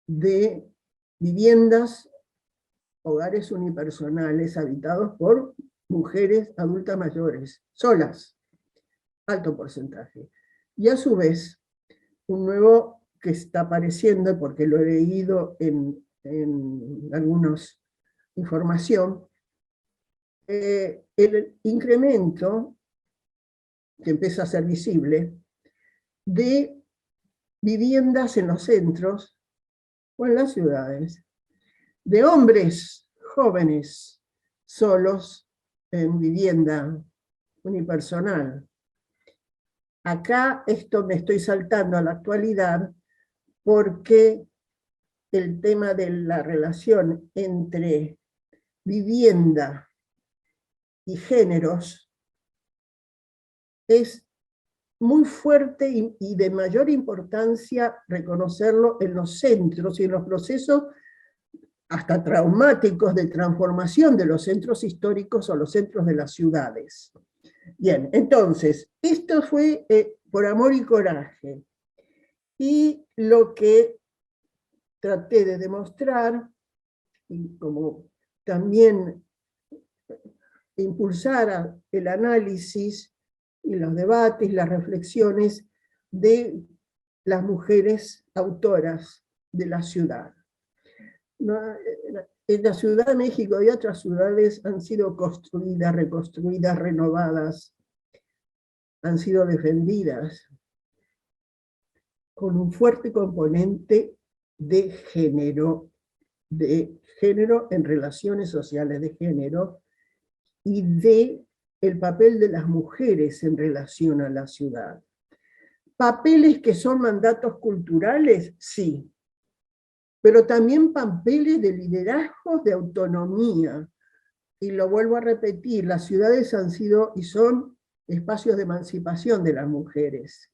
de viviendas, hogares unipersonales habitados por mujeres adultas mayores, solas, alto porcentaje. Y a su vez, un nuevo que está apareciendo, porque lo he leído en algunos información, el incremento que empieza a ser visible de viviendas en los centros o en las ciudades, de hombres jóvenes solos en vivienda unipersonal. Acá esto me estoy saltando a la actualidad porque el tema de la relación entre vivienda y géneros es muy fuerte y de mayor importancia reconocerlo en los centros y en los procesos hasta traumáticos de transformación de los centros históricos o los centros de las ciudades. Bien, entonces, esto fue por amor y coraje. Y lo que traté de demostrar, y como también impulsar el análisis y los debates, las reflexiones de las mujeres autoras de la ciudad. En la Ciudad de México y otras ciudades han sido construidas, reconstruidas, renovadas, han sido defendidas con un fuerte componente de género en relaciones sociales de género, y de el papel de las mujeres en relación a la ciudad. ¿Papeles que son mandatos culturales? Sí. Pero también papeles de liderazgo, de autonomía. Y lo vuelvo a repetir, las ciudades han sido y son espacios de emancipación de las mujeres,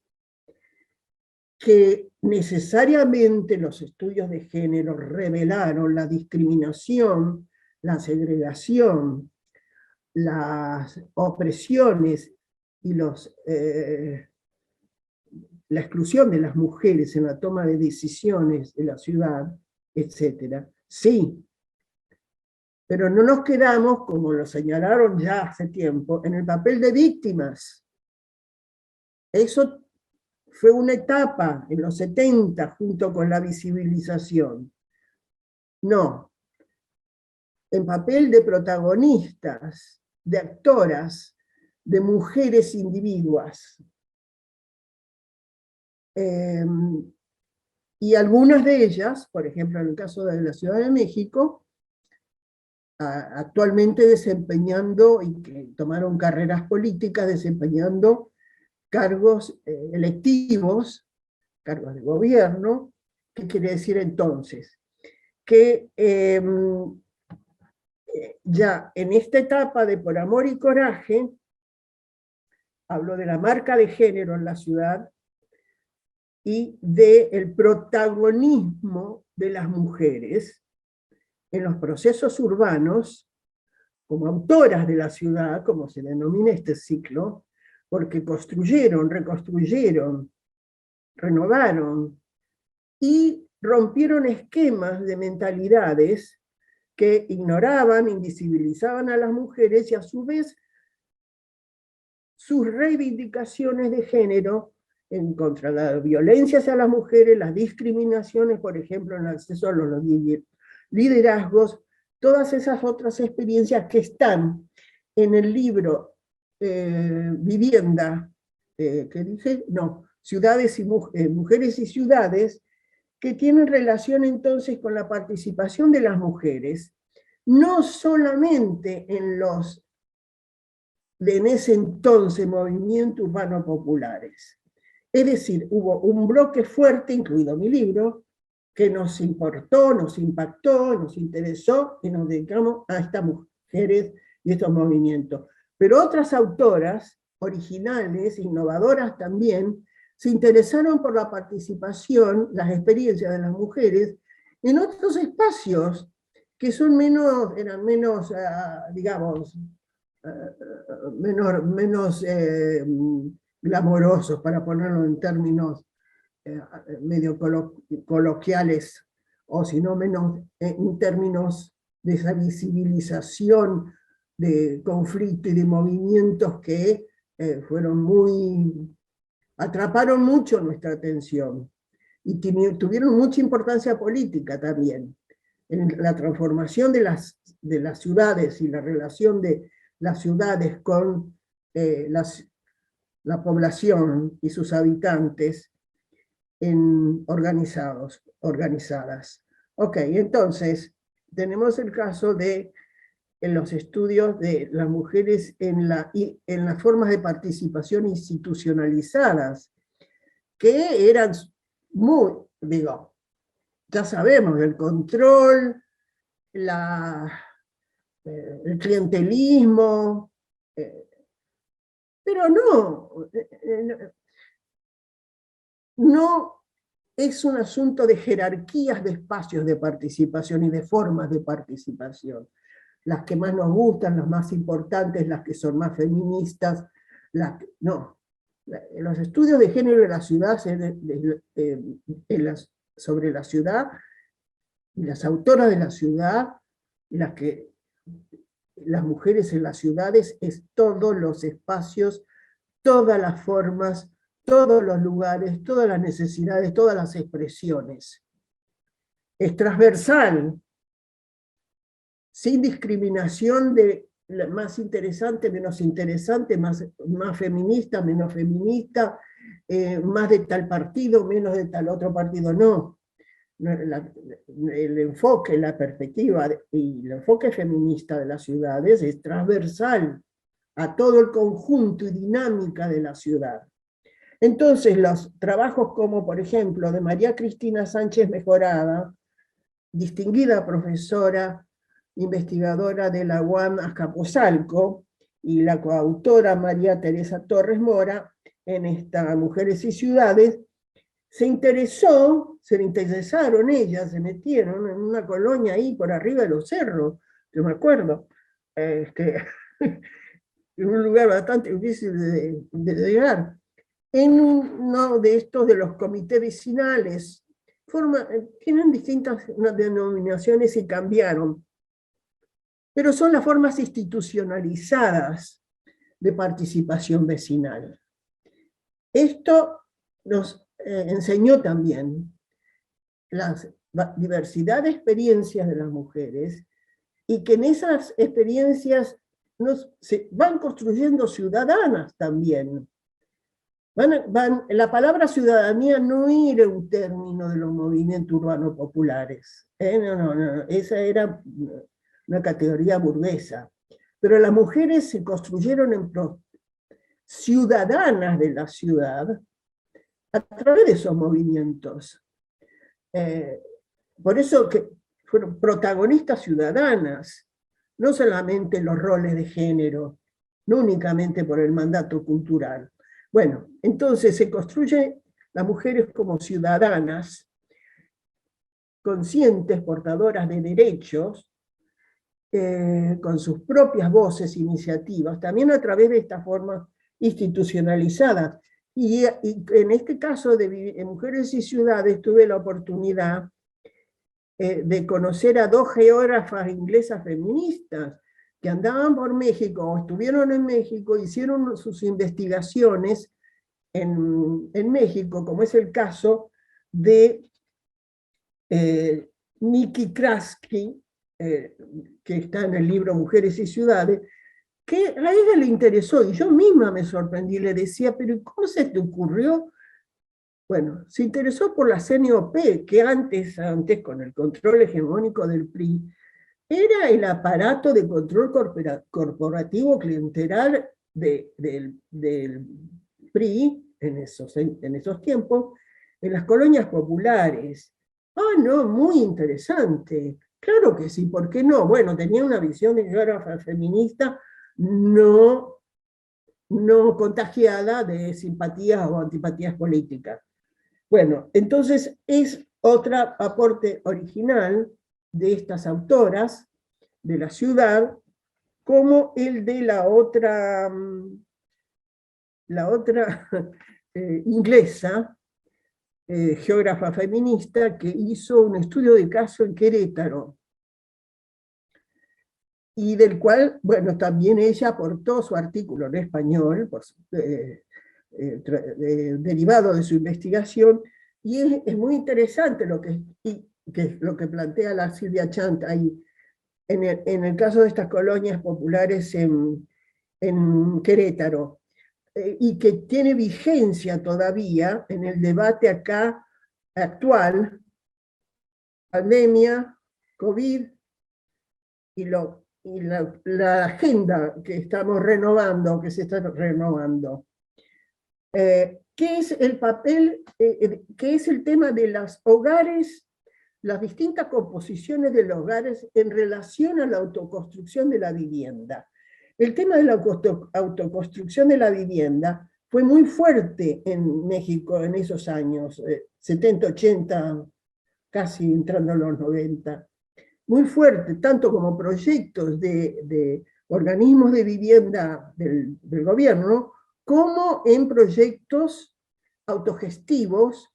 que necesariamente los estudios de género revelaron la discriminación, la segregación, las opresiones y la exclusión de las mujeres en la toma de decisiones de la ciudad, etc. Sí, pero no nos quedamos, como lo señalaron ya hace tiempo, en el papel de víctimas. Eso fue una etapa en los 70 junto con la visibilización. no, en papel de protagonistas, de actoras, de mujeres individuas. Y algunas de ellas, por ejemplo en el caso de la Ciudad de México, actualmente desempeñando, y que tomaron carreras políticas, desempeñando cargos electivos, cargos de gobierno. ¿Qué quiere decir entonces? Que ya en esta etapa de Por Amor y Coraje, hablo de la marca de género en la ciudad y del protagonismo de las mujeres en los procesos urbanos, como autoras de la ciudad, como se denomina este ciclo, porque construyeron, reconstruyeron, renovaron y rompieron esquemas de mentalidades que ignoraban, invisibilizaban a las mujeres y a su vez sus reivindicaciones de género en contra de la violencia hacia las mujeres, las discriminaciones, por ejemplo, en el acceso a los liderazgos, todas esas otras experiencias que están en el libro Vivienda, ¿qué dice? No, Ciudades y Mujeres y Ciudades, que tienen relación entonces con la participación de las mujeres, no solamente en ese entonces movimientos urbanos populares. Es decir, hubo un bloque fuerte, incluido mi libro, que nos importó, nos impactó, nos interesó, y nos dedicamos a estas mujeres y estos movimientos. Pero otras autoras, originales, innovadoras también, se interesaron por la participación, las experiencias de las mujeres en otros espacios que son eran menos, digamos, menos glamorosos, para ponerlo en términos medio coloquiales, o si no menos en términos de esa visibilización de conflicto y de movimientos que atraparon mucho nuestra atención y tuvieron mucha importancia política también en la transformación de las ciudades y la relación de las ciudades con la población y sus habitantes organizadas. Ok, entonces tenemos el caso de los estudios de las mujeres en las formas de participación institucionalizadas, que eran ya sabemos, el control, el clientelismo, pero no es un asunto de jerarquías de espacios de participación y de formas de participación. Las que más nos gustan, las más importantes, las que son más feministas, no. Los estudios de género de la ciudad, sobre la ciudad, y las autoras de la ciudad, las mujeres en las ciudades, es todos los espacios, todas las formas, todos los lugares, todas las necesidades, todas las expresiones. Es transversal, sin discriminación de más interesante, menos interesante, más feminista, menos feminista, más de tal partido, menos de tal otro partido, no. El enfoque, la perspectiva y el enfoque feminista de las ciudades es transversal a todo el conjunto y dinámica de la ciudad. Entonces, los trabajos como, por ejemplo, de María Cristina Sánchez Mejorada, distinguida profesora, investigadora de la UAM Azcapotzalco, y la coautora María Teresa Torres Mora, en esta Mujeres y Ciudades, se interesaron ellas, se metieron en una colonia ahí por arriba de los cerros, yo me acuerdo, en un lugar bastante difícil de llegar, en uno de estos de los comités vecinales. Tienen distintas denominaciones y cambiaron, pero son las formas institucionalizadas de participación vecinal. Esto nos enseñó también diversidad de experiencias de las mujeres y que en esas experiencias se van construyendo ciudadanas también. La palabra ciudadanía no era un término de los movimientos urbanos populares. No, esa era una categoría burguesa. Pero las mujeres se construyeron en ciudadanas de la ciudad a través de esos movimientos. Por eso que fueron protagonistas ciudadanas, no solamente los roles de género, no únicamente por el mandato cultural. Bueno, entonces se construye las mujeres como ciudadanas, conscientes, portadoras de derechos, con sus propias voces, iniciativas, también a través de esta forma institucionalizada. Y en este caso de Mujeres y Ciudades tuve la oportunidad de conocer a 2 geógrafas inglesas feministas que andaban por México o estuvieron en México, hicieron sus investigaciones en México, como es el caso de Nikki Kraski, que está en el libro Mujeres y Ciudades, que a ella le interesó, y yo misma me sorprendí, le decía, pero ¿cómo se te ocurrió? Bueno, se interesó por la CNOP, que antes con el control hegemónico del PRI, era el aparato de control corporativo clientelar del PRI en esos tiempos, en las colonias populares. Ah, no, muy interesante. Claro que sí, ¿por qué no? Bueno, tenía una visión de geógrafa feminista no contagiada de simpatías o antipatías políticas. Bueno, entonces es otro aporte original de estas autoras de la ciudad, como el de la otra inglesa, geógrafa feminista, que hizo un estudio de caso en Querétaro, y del cual, bueno, también ella aportó su artículo en español, derivado de su investigación, y es muy interesante lo que plantea la Silvia Chant ahí, en el caso de estas colonias populares en Querétaro, y que tiene vigencia todavía en el debate acá actual, pandemia, COVID, y la agenda que estamos renovando, que se está renovando. ¿Qué es el papel, qué es el tema de los hogares, las distintas composiciones de los hogares en relación a la autoconstrucción de la vivienda? El tema de la autoconstrucción de la vivienda fue muy fuerte en México en esos años, 70, 80, casi entrando a los 90. Muy fuerte, tanto como proyectos de organismos de vivienda del gobierno, como en proyectos autogestivos,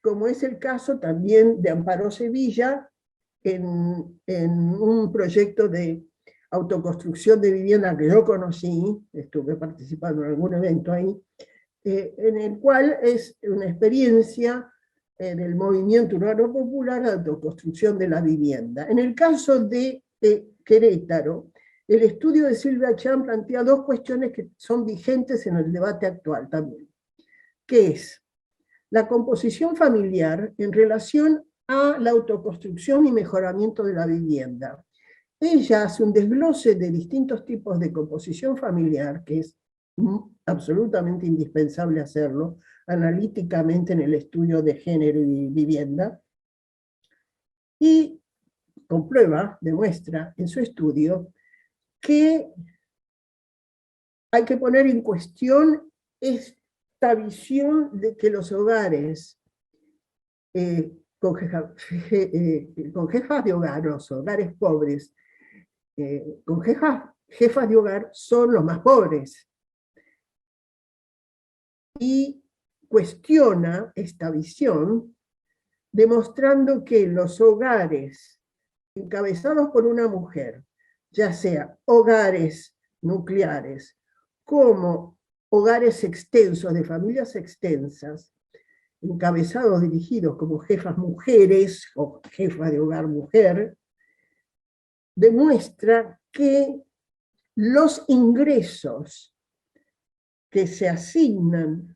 como es el caso también de Amparo Sevilla, en un proyecto de autoconstrucción de vivienda que yo conocí, estuve participando en algún evento ahí, en el cual es una experiencia del movimiento urbano popular de autoconstrucción de la vivienda. En el caso de Querétaro, el estudio de Silvia Chant plantea 2 cuestiones que son vigentes en el debate actual también, que es la composición familiar en relación a la autoconstrucción y mejoramiento de la vivienda. Ella hace un desglose de distintos tipos de composición familiar, que es absolutamente indispensable hacerlo, analíticamente en el estudio de género y vivienda, y comprueba, demuestra en su estudio, que hay que poner en cuestión esta visión de que los hogares con jefas de hogar, los hogares pobres, con jefas de hogar son los más pobres. Y cuestiona esta visión, demostrando que los hogares encabezados por una mujer, ya sea hogares nucleares como hogares extensos, de familias extensas, encabezados, dirigidos como jefas mujeres o jefa de hogar mujer, demuestra que los ingresos que se asignan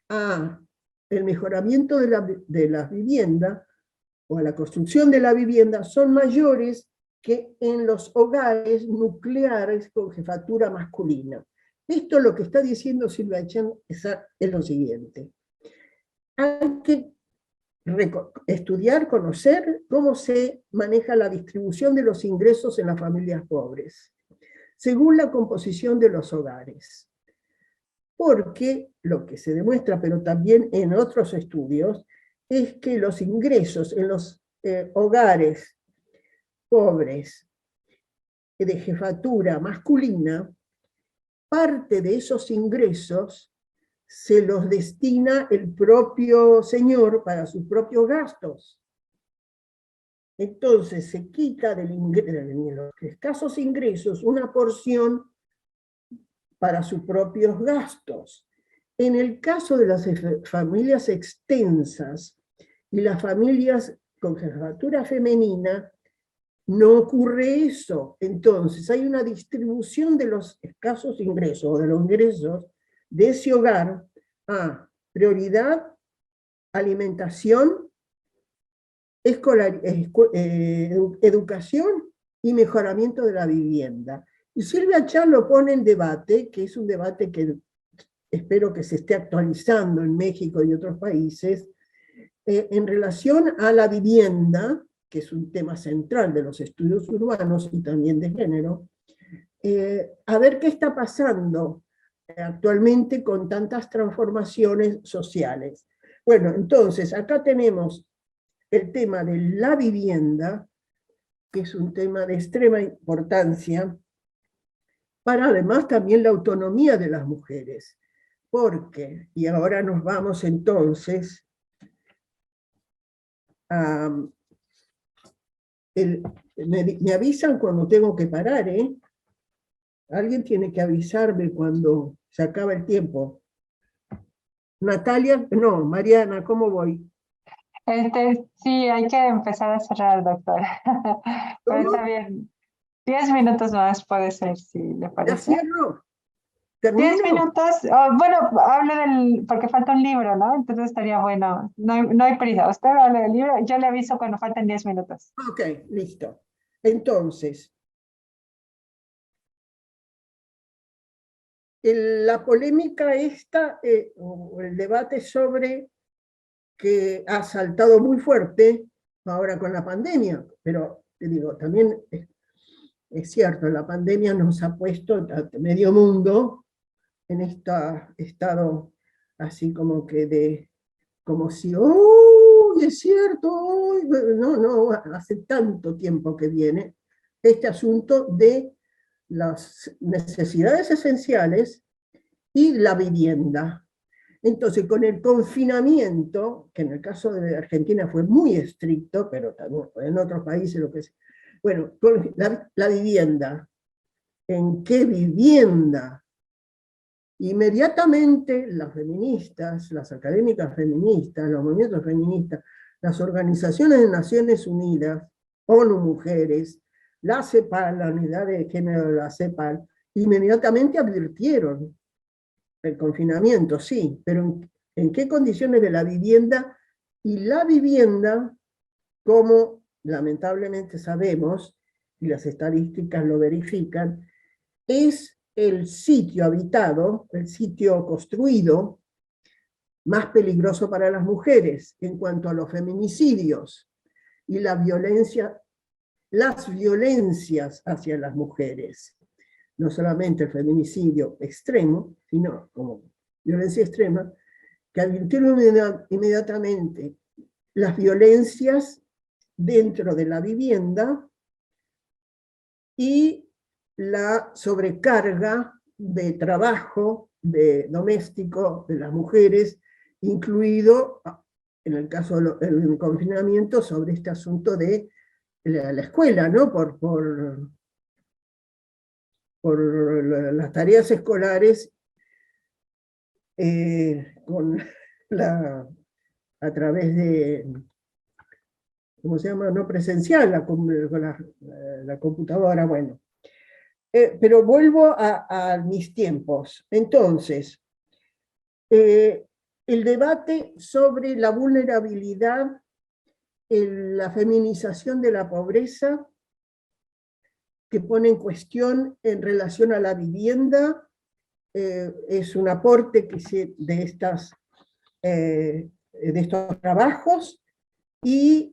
a el mejoramiento de la vivienda o a la construcción de la vivienda son mayores que en los hogares nucleares con jefatura masculina. Esto lo que está diciendo Silvia Chen es lo siguiente. Hay que estudiar, conocer cómo se maneja la distribución de los ingresos en las familias pobres, según la composición de los hogares. Porque lo que se demuestra, pero también en otros estudios, es que los ingresos en los hogares pobres de jefatura masculina, parte de esos ingresos se los destina el propio señor para sus propios gastos. Entonces se quita de los escasos ingresos una porción para sus propios gastos. En el caso de las familias extensas y las familias con jefatura femenina, no ocurre eso. Entonces hay una distribución de los escasos ingresos, o de los ingresos de ese hogar a prioridad, alimentación, educación y mejoramiento de la vivienda. Y Silvia Chen lo pone en debate, que es un debate que espero que se esté actualizando en México y otros países, en relación a la vivienda, que es un tema central de los estudios urbanos y también de género, a ver qué está pasando actualmente con tantas transformaciones sociales. Bueno, entonces, acá tenemos el tema de la vivienda, que es un tema de extrema importancia, para además también la autonomía de las mujeres. Porque, y ahora nos vamos entonces a... me avisan cuando tengo que parar, ¿eh? Alguien tiene que avisarme cuando se acaba el tiempo. Natalia, no, Mariana, ¿cómo voy? Sí, hay que empezar a cerrar, doctora. Pero está bien. 10 minutos más puede ser, si le ¿Ya parece. cierro? 10 ¿Termino? minutos, bueno, hable porque falta un libro, ¿no? Entonces estaría bueno, no hay prisa. Usted hable del libro, yo le aviso cuando falten 10 minutos. Ok, listo. Entonces, la polémica esta, o el debate sobre que ha saltado muy fuerte ahora con la pandemia, pero te digo, también es cierto, la pandemia nos ha puesto a medio mundo en este estado así como que como si, ¡oh, es cierto! Oh, no, hace tanto tiempo que viene este asunto de las necesidades esenciales y la vivienda. Entonces, con el confinamiento, que en el caso de Argentina fue muy estricto, pero también en otros países lo que es, bueno, con la vivienda, ¿en qué vivienda? Inmediatamente las feministas, las académicas feministas, los movimientos feministas, las organizaciones de Naciones Unidas, ONU Mujeres, la CEPAL, la Unidad de Género de la CEPAL, inmediatamente advirtieron el confinamiento, sí, pero ¿en qué condiciones de la vivienda? Y la vivienda, como lamentablemente sabemos, y las estadísticas lo verifican, es el sitio habitado, el sitio construido, más peligroso para las mujeres en cuanto a los feminicidios y la violencia, las violencias hacia las mujeres. No solamente el feminicidio extremo, sino como violencia extrema, que advirtieron inmediatamente las violencias dentro de la vivienda y la sobrecarga de trabajo doméstico de las mujeres, incluido, en el caso del confinamiento, sobre este asunto de la escuela, ¿no? Por las tareas escolares con a través de, ¿cómo se llama? No presencial, con la computadora, bueno. Pero vuelvo a mis tiempos. Entonces, el debate sobre la vulnerabilidad, la feminización de la pobreza, que pone en cuestión en relación a la vivienda, es un aporte de estos trabajos, y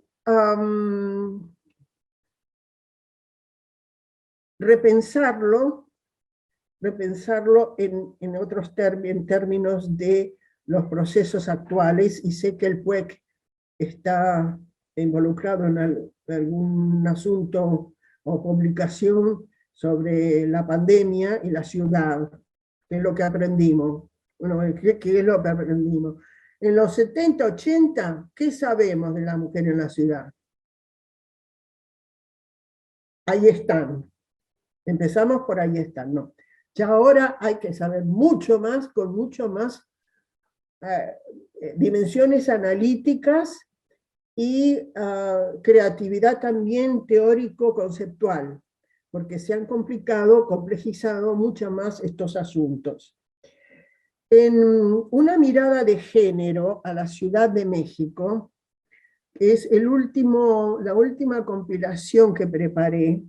repensarlo en otros en términos de los procesos actuales, y sé que el PUEC está involucrado en algún asunto o publicación sobre la pandemia y la ciudad, que es lo que aprendimos. Bueno, ¿qué es lo que aprendimos? En los 70, 80, ¿qué sabemos de la mujer en la ciudad? Ahí están. Empezamos por ahí están, ¿no? Ya ahora hay que saber mucho más, con mucho más dimensiones analíticas y creatividad también teórico-conceptual, porque se han complejizado mucho más estos asuntos. En una mirada de género a la Ciudad de México, es la última compilación que preparé,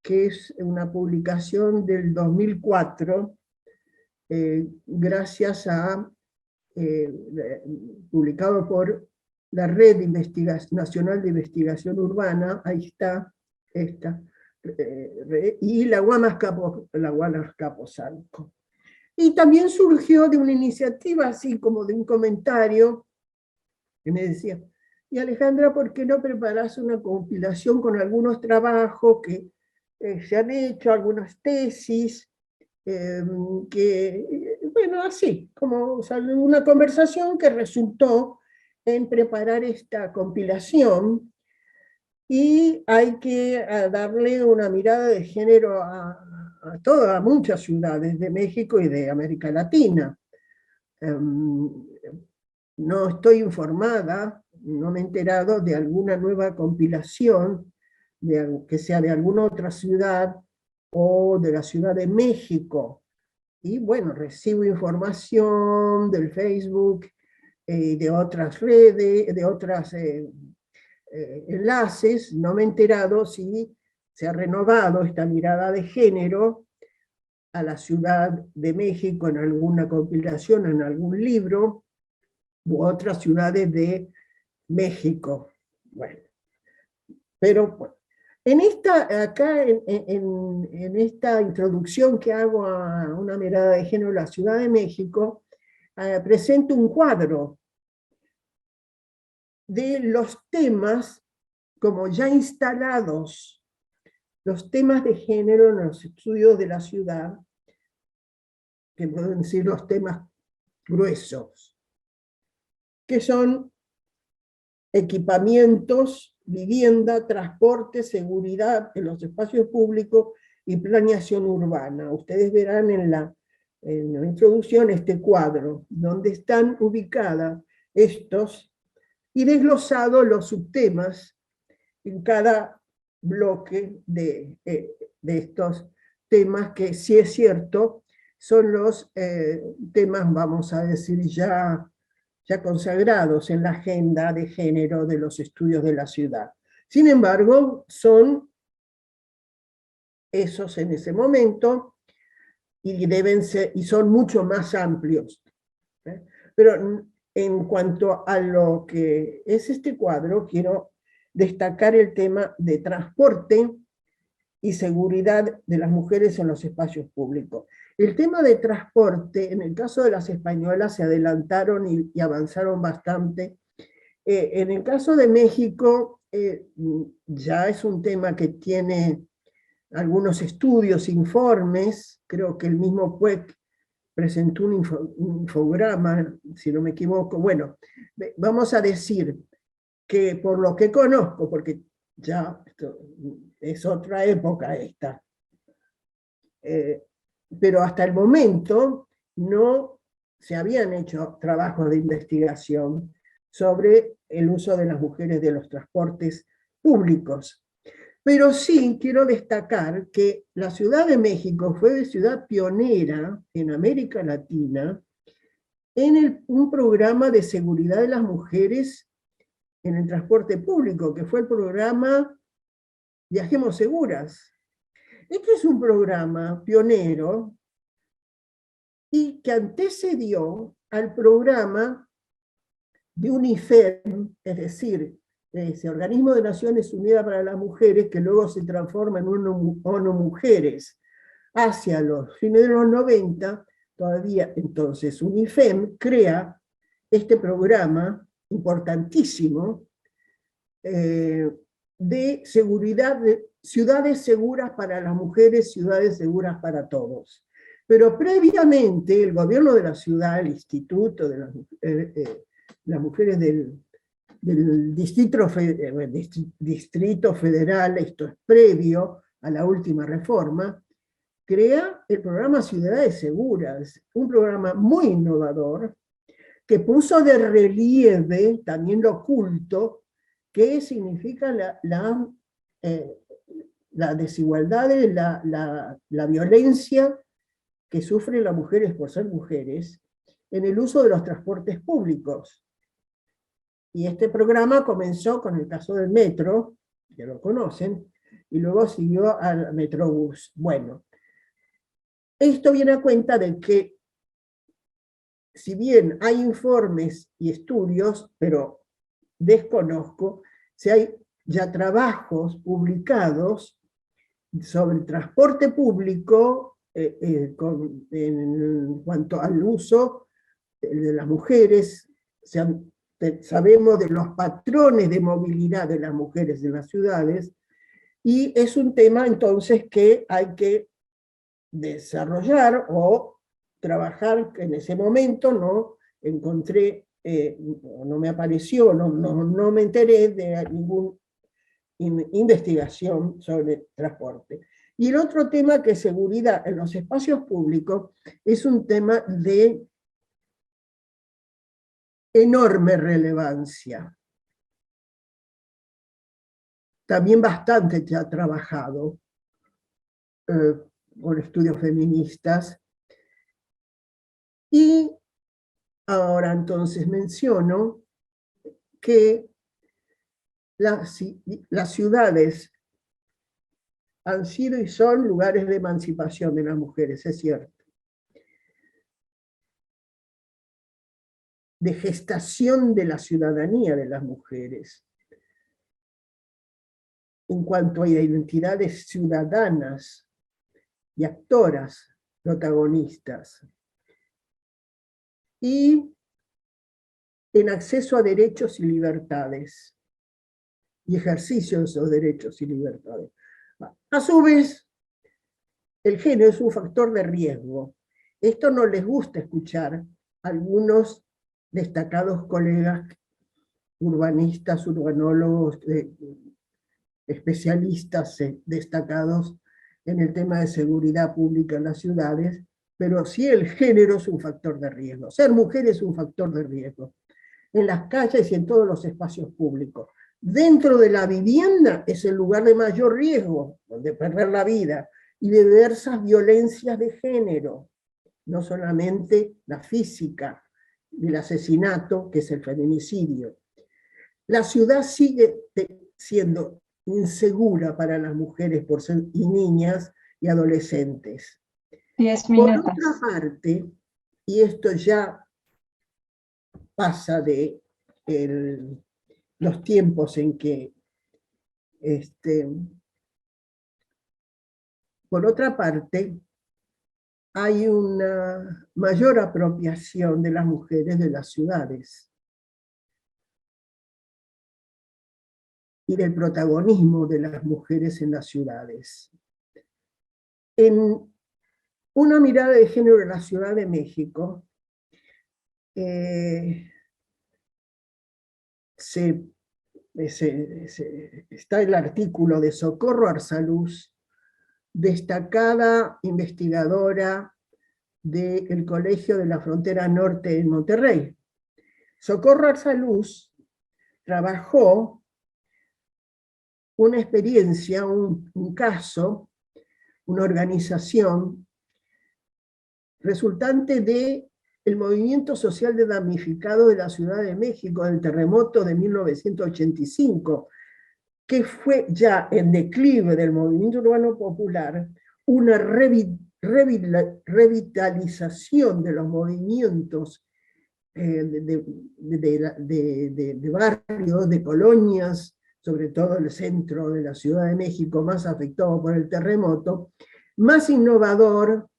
que es una publicación del 2004, gracias a, publicado por la Red Nacional de Investigación Urbana, ahí está, esta, y la Guanas Capozalco. Y también surgió de una iniciativa, así como de un comentario, que me decía, y Alejandra, ¿por qué no preparás una compilación con algunos trabajos que se han hecho, algunas tesis, bueno, así, como una conversación que resultó en preparar esta compilación, y hay que darle una mirada de género a muchas ciudades de México y de América Latina. No estoy informada, no me he enterado de alguna nueva compilación que sea de alguna otra ciudad o de la Ciudad de México. Y bueno, recibo información del Facebook, de otras redes, de otros enlaces. No me he enterado si se ha renovado esta mirada de género a la Ciudad de México en alguna compilación, en algún libro, u otras ciudades de México. Bueno, pero bueno, acá en esta introducción que hago a una mirada de género en la Ciudad de México, presento un cuadro de los temas como ya instalados, los temas de género en los estudios de la ciudad, que pueden decir los temas gruesos, que son equipamientos, vivienda, transporte, seguridad en los espacios públicos y planeación urbana. Ustedes verán en la introducción este cuadro, donde están ubicadas estos y desglosados los subtemas en cada bloque de estos temas, que sí es cierto, son los temas, vamos a decir, ya consagrados en la agenda de género de los estudios de la ciudad. Sin embargo, son esos en ese momento, y deben ser, y son mucho más amplios. Pero en cuanto a lo que es este cuadro, quiero destacar el tema de transporte y seguridad de las mujeres en los espacios públicos. El tema de transporte, en el caso de las españolas, se adelantaron y avanzaron bastante. En el caso de México, ya es un tema que tiene algunos estudios, informes. Creo que el mismo PUEC presentó un infograma, si no me equivoco. Bueno, vamos a decir que por lo que conozco, porque ya es otra época esta, pero hasta el momento no se habían hecho trabajos de investigación sobre el uso de las mujeres de los transportes públicos. Pero sí quiero destacar que la Ciudad de México fue ciudad pionera en América Latina en un programa de seguridad de las mujeres en el transporte público, que fue el programa Viajemos Seguras. Este es un programa pionero y que antecedió al programa de UNIFEM, es decir, ese organismo de Naciones Unidas para las Mujeres, que luego se transforma en ONU Mujeres. Hacia los fines de los 90, todavía entonces UNIFEM crea este programa importantísimo de seguridad, de ciudades seguras para las mujeres, ciudades seguras para todos. Pero previamente el gobierno de la ciudad, el Instituto de las Mujeres del Distrito Federal, esto es previo a la última reforma, crea el programa Ciudades Seguras, un programa muy innovador que puso de relieve también lo oculto, que significa la desigualdad, la violencia que sufren las mujeres por ser mujeres en el uso de los transportes públicos. Y este programa comenzó con el caso del metro, que lo conocen, y luego siguió al Metrobús. Bueno, esto viene a cuenta de que, si bien hay informes y estudios, pero desconozco si hay ya trabajos publicados sobre el transporte público en cuanto al uso de las mujeres. Sabemos de los patrones de movilidad de las mujeres en las ciudades, y es un tema entonces que hay que desarrollar o trabajar. En ese momento no encontré, no me apareció, no me enteré de ninguna investigación sobre transporte. Y el otro tema, que es seguridad en los espacios públicos, es un tema de enorme relevancia. También bastante se ha trabajado con estudios feministas. Y ahora entonces menciono que las ciudades han sido y son lugares de emancipación de las mujeres, es cierto. De gestación de la ciudadanía de las mujeres. En cuanto a identidades ciudadanas y actoras protagonistas. Y en acceso a derechos y libertades. Y ejercicio de esos derechos y libertades. A su vez, el género es un factor de riesgo. Esto no les gusta escuchar a algunos destacados colegas urbanistas, urbanólogos, especialistas destacados en el tema de seguridad pública en las ciudades, pero sí el género es un factor de riesgo. Ser mujer es un factor de riesgo. En las calles y en todos los espacios públicos. Dentro de la vivienda es el lugar de mayor riesgo, de perder la vida, y de diversas violencias de género, no solamente la física, del asesinato, que es el feminicidio. La ciudad sigue siendo insegura para las mujeres y niñas y adolescentes. 10 minutos. Por otra parte, y esto ya pasa de los tiempos en que, por otra parte, hay una mayor apropiación de las mujeres de las ciudades y del protagonismo de las mujeres en las ciudades. En una mirada de género en la Ciudad de México, está el artículo de Socorro Arzaluz, destacada investigadora del Colegio de la Frontera Norte en Monterrey. Socorro Arzaluz trabajó una experiencia, un caso, una organización resultante del movimiento social de damnificado de la Ciudad de México, del terremoto de 1985, que fue ya en declive del movimiento urbano popular, una revitalización de los movimientos de barrios, de colonias, sobre todo el centro de la Ciudad de México, más afectado por el terremoto, más innovador,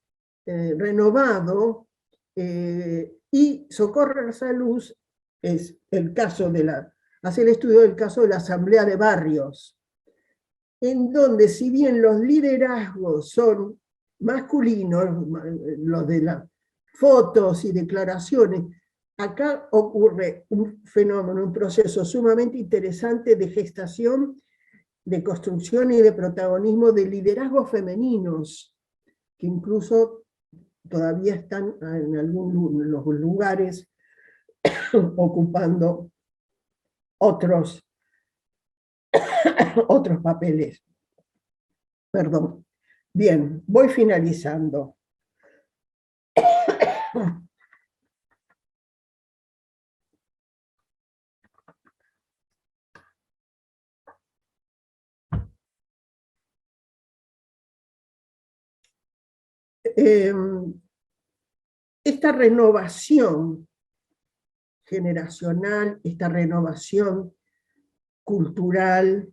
renovado, y Socorro Arzaluz es el caso hace el estudio del caso de la Asamblea de Barrios, en donde si bien los liderazgos son masculinos, los de las fotos y declaraciones, acá ocurre un fenómeno, un proceso sumamente interesante de gestación, de construcción y de protagonismo de liderazgos femeninos, que incluso todavía están en los lugares ocupando otros papeles. Perdón. Bien, voy finalizando. Esta renovación generacional, esta renovación cultural,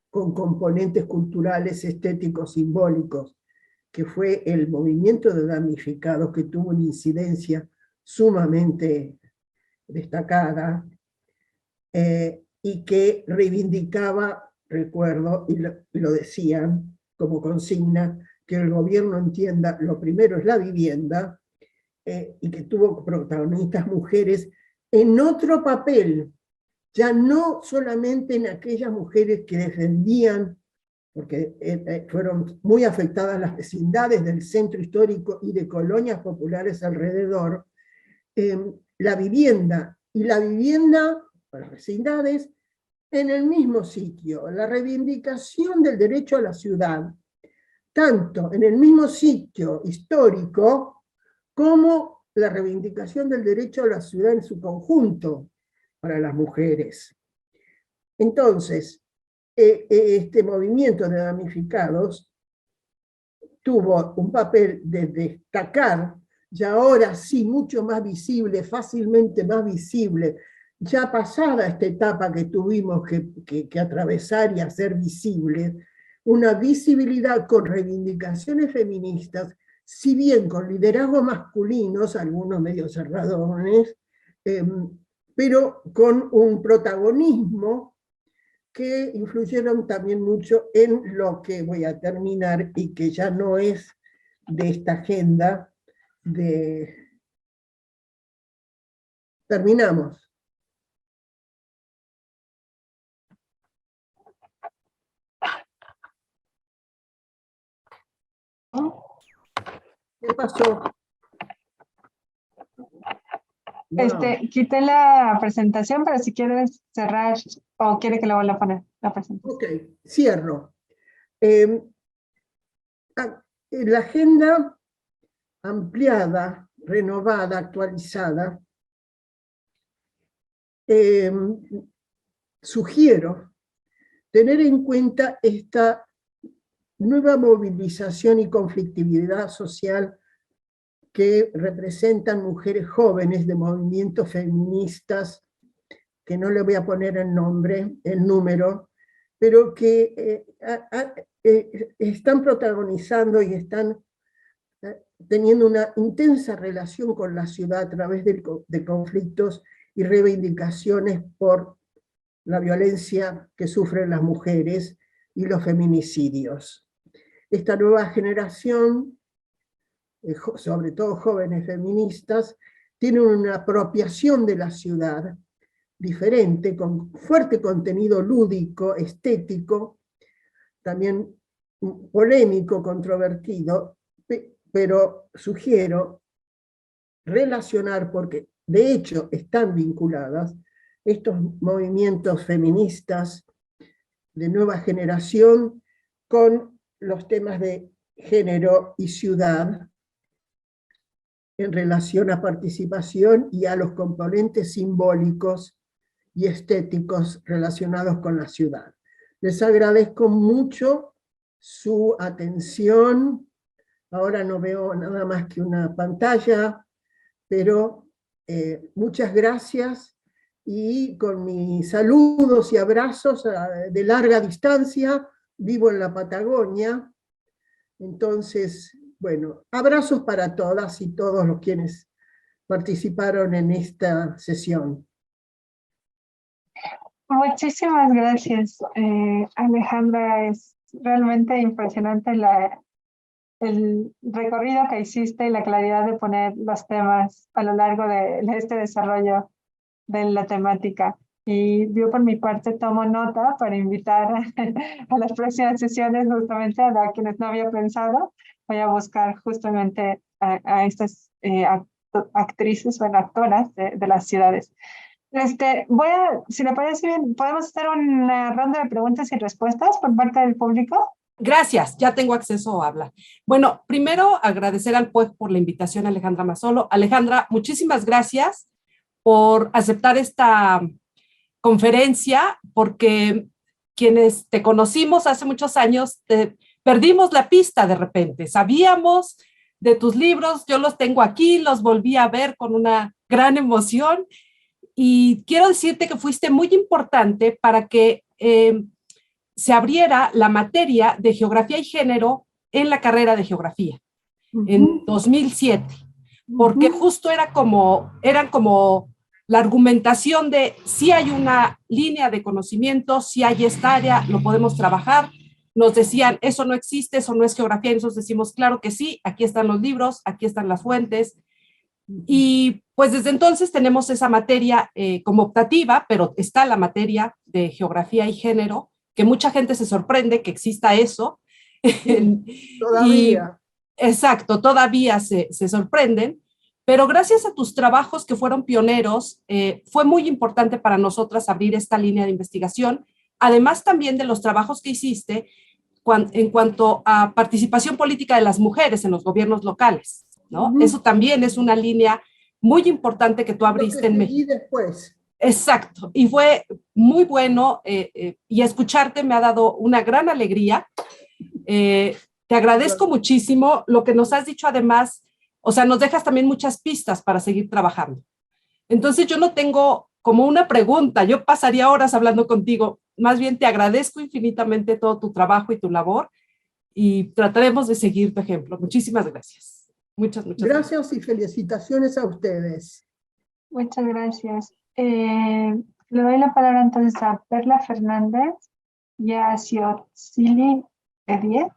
con componentes culturales, estéticos, simbólicos, que fue el movimiento de damnificados, que tuvo una incidencia sumamente destacada, y que reivindicaba, recuerdo, y lo decían como consigna, que el gobierno entienda, lo primero es la vivienda, y que tuvo protagonistas mujeres en otro papel, ya no solamente en aquellas mujeres que defendían, porque fueron muy afectadas las vecindades del centro histórico y de colonias populares alrededor, la vivienda, y la vivienda, las vecindades, en el mismo sitio, la reivindicación del derecho a la ciudad, tanto en el mismo sitio histórico, como la reivindicación del derecho a la ciudad en su conjunto para las mujeres. Entonces, este movimiento de damnificados tuvo un papel de destacar, y ahora sí mucho más visible, fácilmente más visible, ya pasada esta etapa que tuvimos que atravesar y hacer visible, una visibilidad con reivindicaciones feministas, si bien con liderazgos masculinos, algunos medio cerradones, pero con un protagonismo que influyeron también mucho en lo que voy a terminar y que ya no es de esta agenda de... Terminamos. ¿Qué pasó? No. Quité la presentación, pero si quieres cerrar o quiere que la vuelva a poner la presentación. Ok, cierro. La agenda ampliada, renovada, actualizada, sugiero tener en cuenta esta nueva movilización y conflictividad social que representan mujeres jóvenes de movimientos feministas, que no le voy a poner el nombre, el número, pero que están protagonizando y están teniendo una intensa relación con la ciudad a través de conflictos y reivindicaciones por la violencia que sufren las mujeres y los feminicidios. Esta nueva generación, sobre todo jóvenes feministas, tienen una apropiación de la ciudad diferente, con fuerte contenido lúdico, estético, también polémico, controvertido, pero sugiero relacionar, porque de hecho están vinculadas, estos movimientos feministas de nueva generación con los temas de género y ciudad en relación a participación y a los componentes simbólicos y estéticos relacionados con la ciudad. Les agradezco mucho su atención. Ahora no veo nada más que una pantalla, pero muchas gracias, y con mis saludos y abrazos de larga distancia. Vivo en la Patagonia, entonces, bueno, abrazos para todas y todos los quienes participaron en esta sesión. Muchísimas gracias, Alejandra. Es realmente impresionante el recorrido que hiciste y la claridad de poner los temas a lo largo de este desarrollo de la temática. Y yo por mi parte tomo nota para invitar a las próximas sesiones justamente a quienes no había pensado. Voy a buscar justamente a estas actrices o actoras de las ciudades. Si le parece bien, ¿podemos hacer una ronda de preguntas y respuestas por parte del público? Gracias, ya tengo acceso a hablar. Bueno, primero agradecer al PUEG por la invitación, Alejandra Mazzolo. Alejandra, muchísimas gracias por aceptar esta conferencia, porque quienes te conocimos hace muchos años, perdimos la pista de repente. Sabíamos de tus libros, yo los tengo aquí, los volví a ver con una gran emoción, y quiero decirte que fuiste muy importante para que se abriera la materia de geografía y género en la carrera de geografía en 2007, porque justo eran como la argumentación de si hay una línea de conocimiento, si hay esta área, lo podemos trabajar. Nos decían, eso no existe, eso no es geografía, y nosotros decimos, claro que sí, aquí están los libros, aquí están las fuentes. Y pues desde entonces tenemos esa materia como optativa, pero está la materia de geografía y género, que mucha gente se sorprende que exista eso. Todavía. Exacto, todavía se sorprenden, pero gracias a tus trabajos que fueron pioneros, fue muy importante para nosotras abrir esta línea de investigación, además también de los trabajos que hiciste en cuanto a participación política de las mujeres en los gobiernos locales, ¿no? Eso también es una línea muy importante que tú abriste en México. Y después. Exacto, y fue muy bueno, y escucharte me ha dado una gran alegría. Te agradezco muchísimo lo que nos has dicho. Además, o sea, nos dejas también muchas pistas para seguir trabajando. Entonces yo no tengo como una pregunta, yo pasaría horas hablando contigo, más bien te agradezco infinitamente todo tu trabajo y tu labor, y trataremos de seguir tu ejemplo. Muchísimas gracias. Muchas gracias. Y felicitaciones a ustedes. Muchas gracias. Le doy la palabra entonces a Perla Fernández y a Ciotzili Ediet,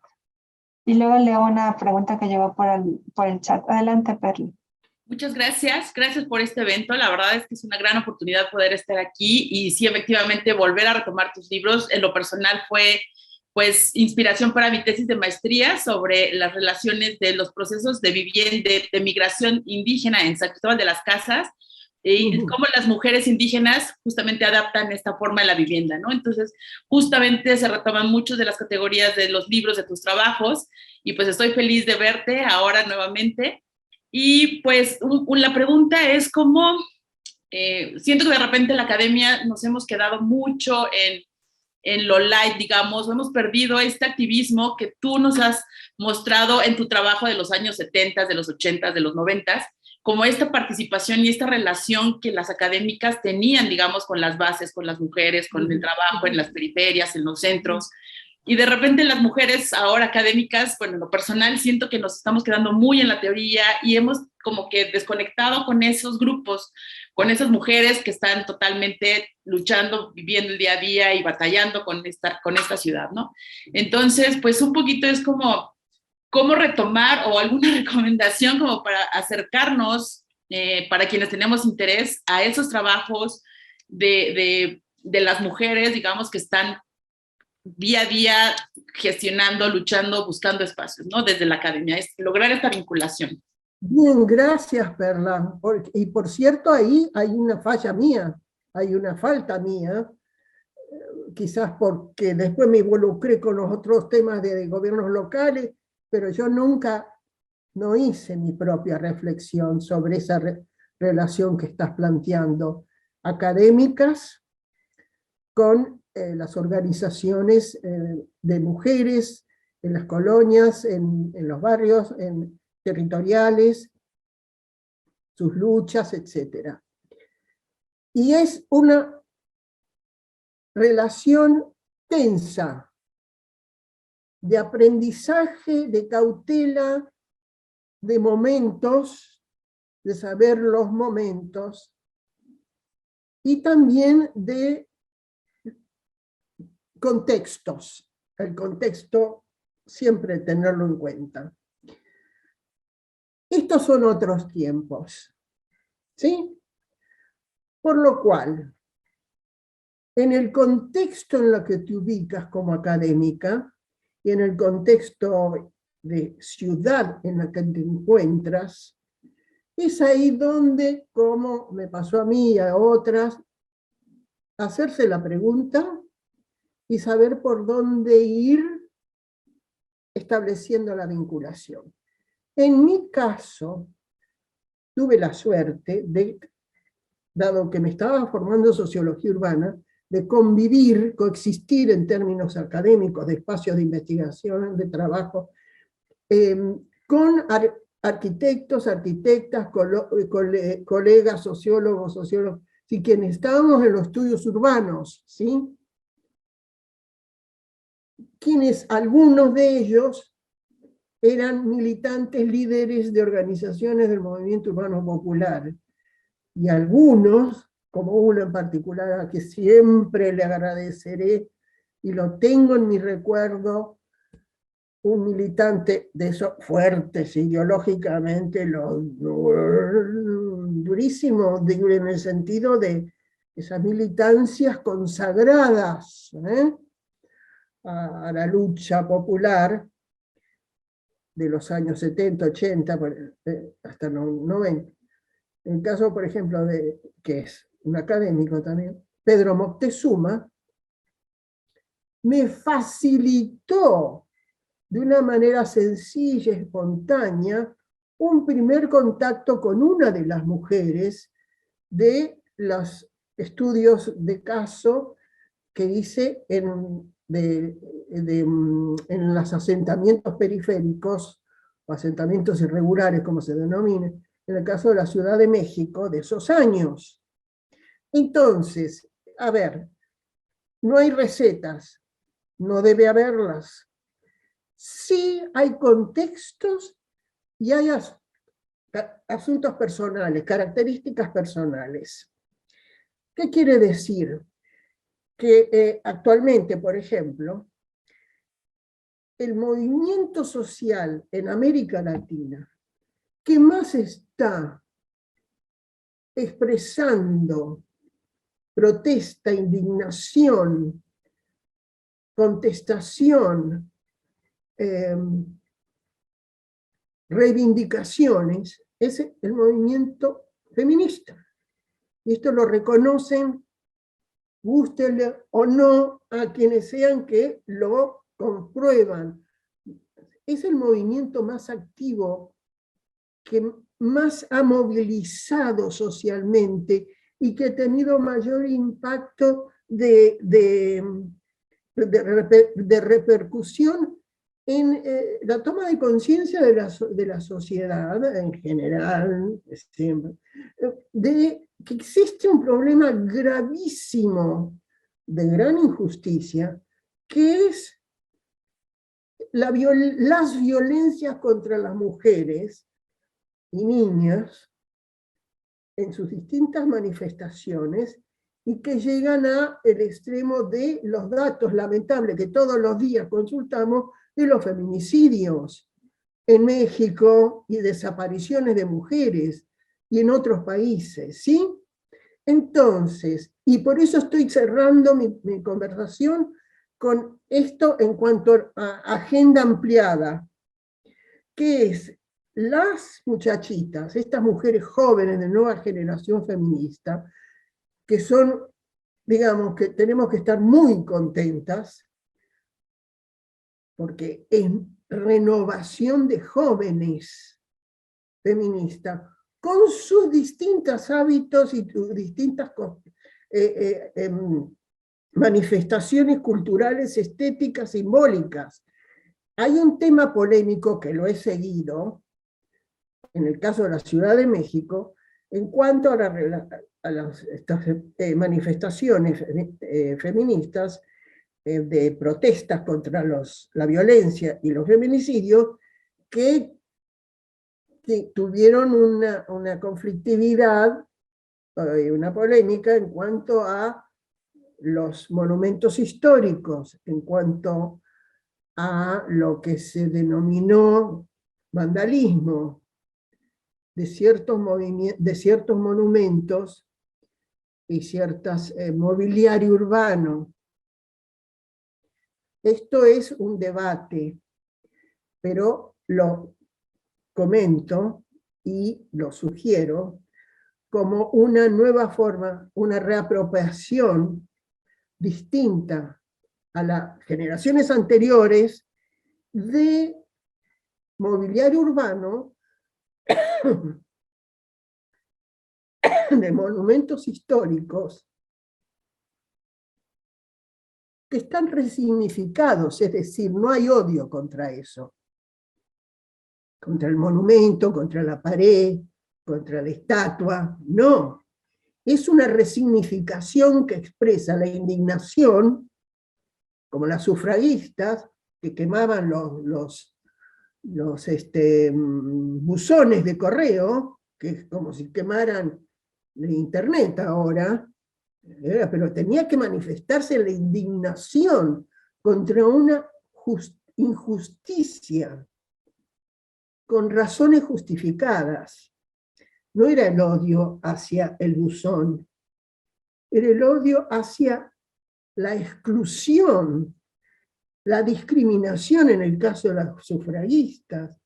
y luego leo una pregunta que llegó por el chat. Adelante, Perla. Muchas gracias por este evento. La verdad es que es una gran oportunidad poder estar aquí, y sí, efectivamente, volver a retomar tus libros. En lo personal fue pues inspiración para mi tesis de maestría sobre las relaciones de los procesos de vivienda, de migración indígena en San Cristóbal de las Casas, y cómo las mujeres indígenas justamente adaptan esta forma de la vivienda, ¿no? Entonces, justamente se retoman muchas de las categorías de los libros de tus trabajos, y pues estoy feliz de verte ahora nuevamente. Y pues la pregunta es cómo, siento que de repente en la academia nos hemos quedado mucho en lo light, digamos, hemos perdido este activismo que tú nos has mostrado en tu trabajo de los años 70, de los 80, de los 90, como esta participación y esta relación que las académicas tenían, digamos, con las bases, con las mujeres, con el trabajo en las periferias, en los centros. Y de repente las mujeres ahora académicas, bueno, en lo personal siento que nos estamos quedando muy en la teoría, y hemos como que desconectado con esos grupos, con esas mujeres que están totalmente luchando, viviendo el día a día y batallando con esta ciudad, ¿no? Entonces, pues un poquito es como cómo retomar, o alguna recomendación como para acercarnos, para quienes tenemos interés, a esos trabajos de las mujeres, digamos, que están día a día gestionando, luchando, buscando espacios, ¿no? Desde la academia, es lograr esta vinculación. Bien, gracias, Perla. Y por cierto, ahí hay una falla mía, hay una falta mía, quizás porque después me involucré con los otros temas de gobiernos locales, pero yo nunca no hice mi propia reflexión sobre esa relación que estás planteando, académicas con las organizaciones de mujeres en las colonias, en los barrios territoriales, sus luchas, etc. Y es una relación tensa, de aprendizaje, de cautela, de momentos, de saber los momentos, y también de contextos. El contexto siempre tenerlo en cuenta. Estos son otros tiempos, ¿sí? Por lo cual, en el contexto en el que te ubicas como académica, y en el contexto de ciudad en la que te encuentras, es ahí donde, como me pasó a mí y a otras, hacerse la pregunta y saber por dónde ir estableciendo la vinculación. En mi caso, tuve la suerte de, dado que me estaba formando sociología urbana, de convivir, coexistir en términos académicos, de espacios de investigación, de trabajo, con arquitectos, arquitectas, colegas, sociólogos, y quienes estábamos en los estudios urbanos, ¿sí? Quienes, algunos de ellos, eran militantes líderes de organizaciones del movimiento urbano popular, y algunos, como uno en particular a que siempre le agradeceré, y lo tengo en mi recuerdo, un militante de esos fuertes ideológicamente, durísimo, en el sentido de esas militancias consagradas a la lucha popular de los años 70, 80, hasta 90. En el caso, por ejemplo, que es un académico también, Pedro Moctezuma, me facilitó de una manera sencilla y espontánea un primer contacto con una de las mujeres de los estudios de caso que hice en los asentamientos periféricos, o asentamientos irregulares, como se denomina, en el caso de la Ciudad de México, de esos años. Entonces, a ver, no hay recetas, no debe haberlas. Sí hay contextos y hay asuntos personales, características personales. ¿Qué quiere decir? Que actualmente, por ejemplo, el movimiento social en América Latina que más está expresando protesta, indignación, contestación, reivindicaciones, es el movimiento feminista. Y esto lo reconocen, gústenle o no, a quienes sean que lo comprueban. Es el movimiento más activo, que más ha movilizado socialmente y que ha tenido mayor impacto de repercusión en la toma de conciencia de la sociedad en general, de que existe un problema gravísimo de gran injusticia, que es las violencias contra las mujeres y niñas en sus distintas manifestaciones, y que llegan al extremo de los datos lamentables que todos los días consultamos de los feminicidios en México y desapariciones de mujeres y en otros países, ¿sí? Entonces, y por eso estoy cerrando mi conversación con esto en cuanto a agenda ampliada, que es las muchachitas, estas mujeres jóvenes de nueva generación feminista, que son, digamos, que tenemos que estar muy contentas, porque es renovación de jóvenes feministas, con sus distintos hábitos y sus distintas manifestaciones culturales, estéticas, simbólicas. Hay un tema polémico que lo he seguido, en el caso de la Ciudad de México, en cuanto a estas manifestaciones feministas de protestas contra la violencia y los feminicidios, que tuvieron una conflictividad, una polémica en cuanto a los monumentos históricos, en cuanto a lo que se denominó vandalismo de ciertos monumentos y ciertas mobiliario urbano. Esto es un debate, pero lo comento y lo sugiero como una nueva forma, una reapropiación distinta a las generaciones anteriores de mobiliario urbano, de monumentos históricos que están resignificados, es decir, no hay odio contra eso, contra el monumento, contra la pared, contra la estatua, no. Es una resignificación que expresa la indignación, como las sufragistas que quemaban los buzones de correo, que es como si quemaran el internet ahora, pero tenía que manifestarse la indignación contra una injusticia, con razones justificadas. No era el odio hacia el buzón, era el odio hacia la exclusión, la discriminación en el caso de las sufragistas,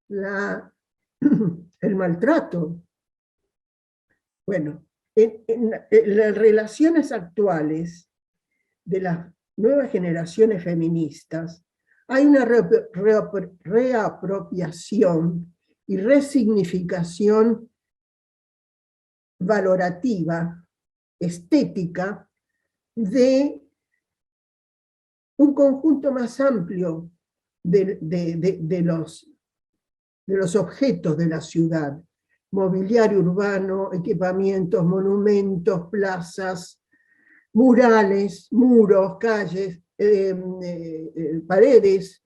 el maltrato. Bueno, en las relaciones actuales de las nuevas generaciones feministas hay una reapropiación y resignificación valorativa, estética, de un conjunto más amplio de los objetos de la ciudad: mobiliario urbano, equipamientos, monumentos, plazas, murales, muros, calles, paredes,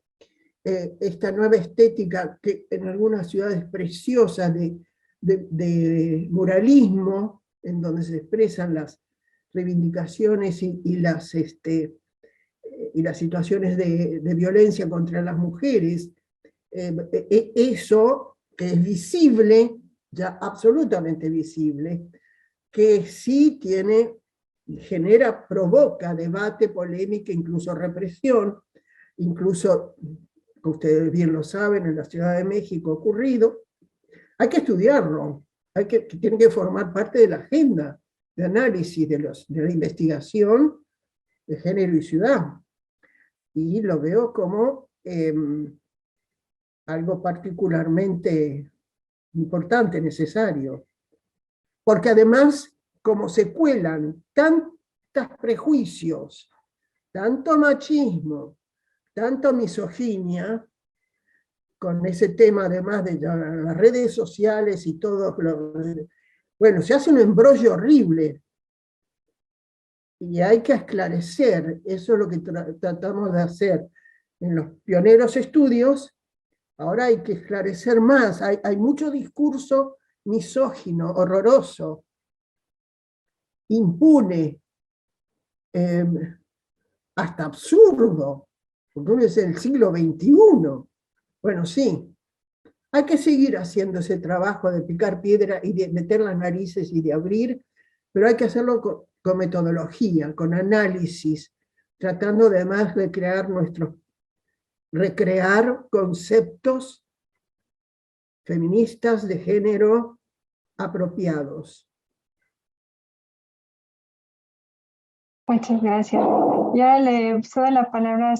esta nueva estética que en algunas ciudades preciosas de muralismo, en donde se expresan las reivindicaciones y las situaciones de violencia contra las mujeres. Eso que es visible, ya absolutamente visible, que sí provoca debate, polémica, incluso represión, incluso, ustedes bien lo saben, en la Ciudad de México ha ocurrido. Hay que estudiarlo, tiene que formar parte de la agenda de análisis de la investigación de género y ciudad. Y lo veo como algo particularmente importante, necesario. Porque además, como se cuelan tantos prejuicios, tanto machismo, tanto misoginia, con ese tema además de las redes sociales y todo, bueno, se hace un embrollo horrible. Y hay que esclarecer, eso es lo que tratamos de hacer en los pioneros estudios. Ahora hay que esclarecer más, hay mucho discurso misógino, horroroso, impune, hasta absurdo, porque uno es el siglo XXI. Bueno, sí, hay que seguir haciendo ese trabajo de picar piedra y de meter las narices y de abrir, pero hay que hacerlo con metodología, con análisis, tratando además de recrear conceptos feministas de género apropiados. Muchas gracias. Ya le cedo la palabra a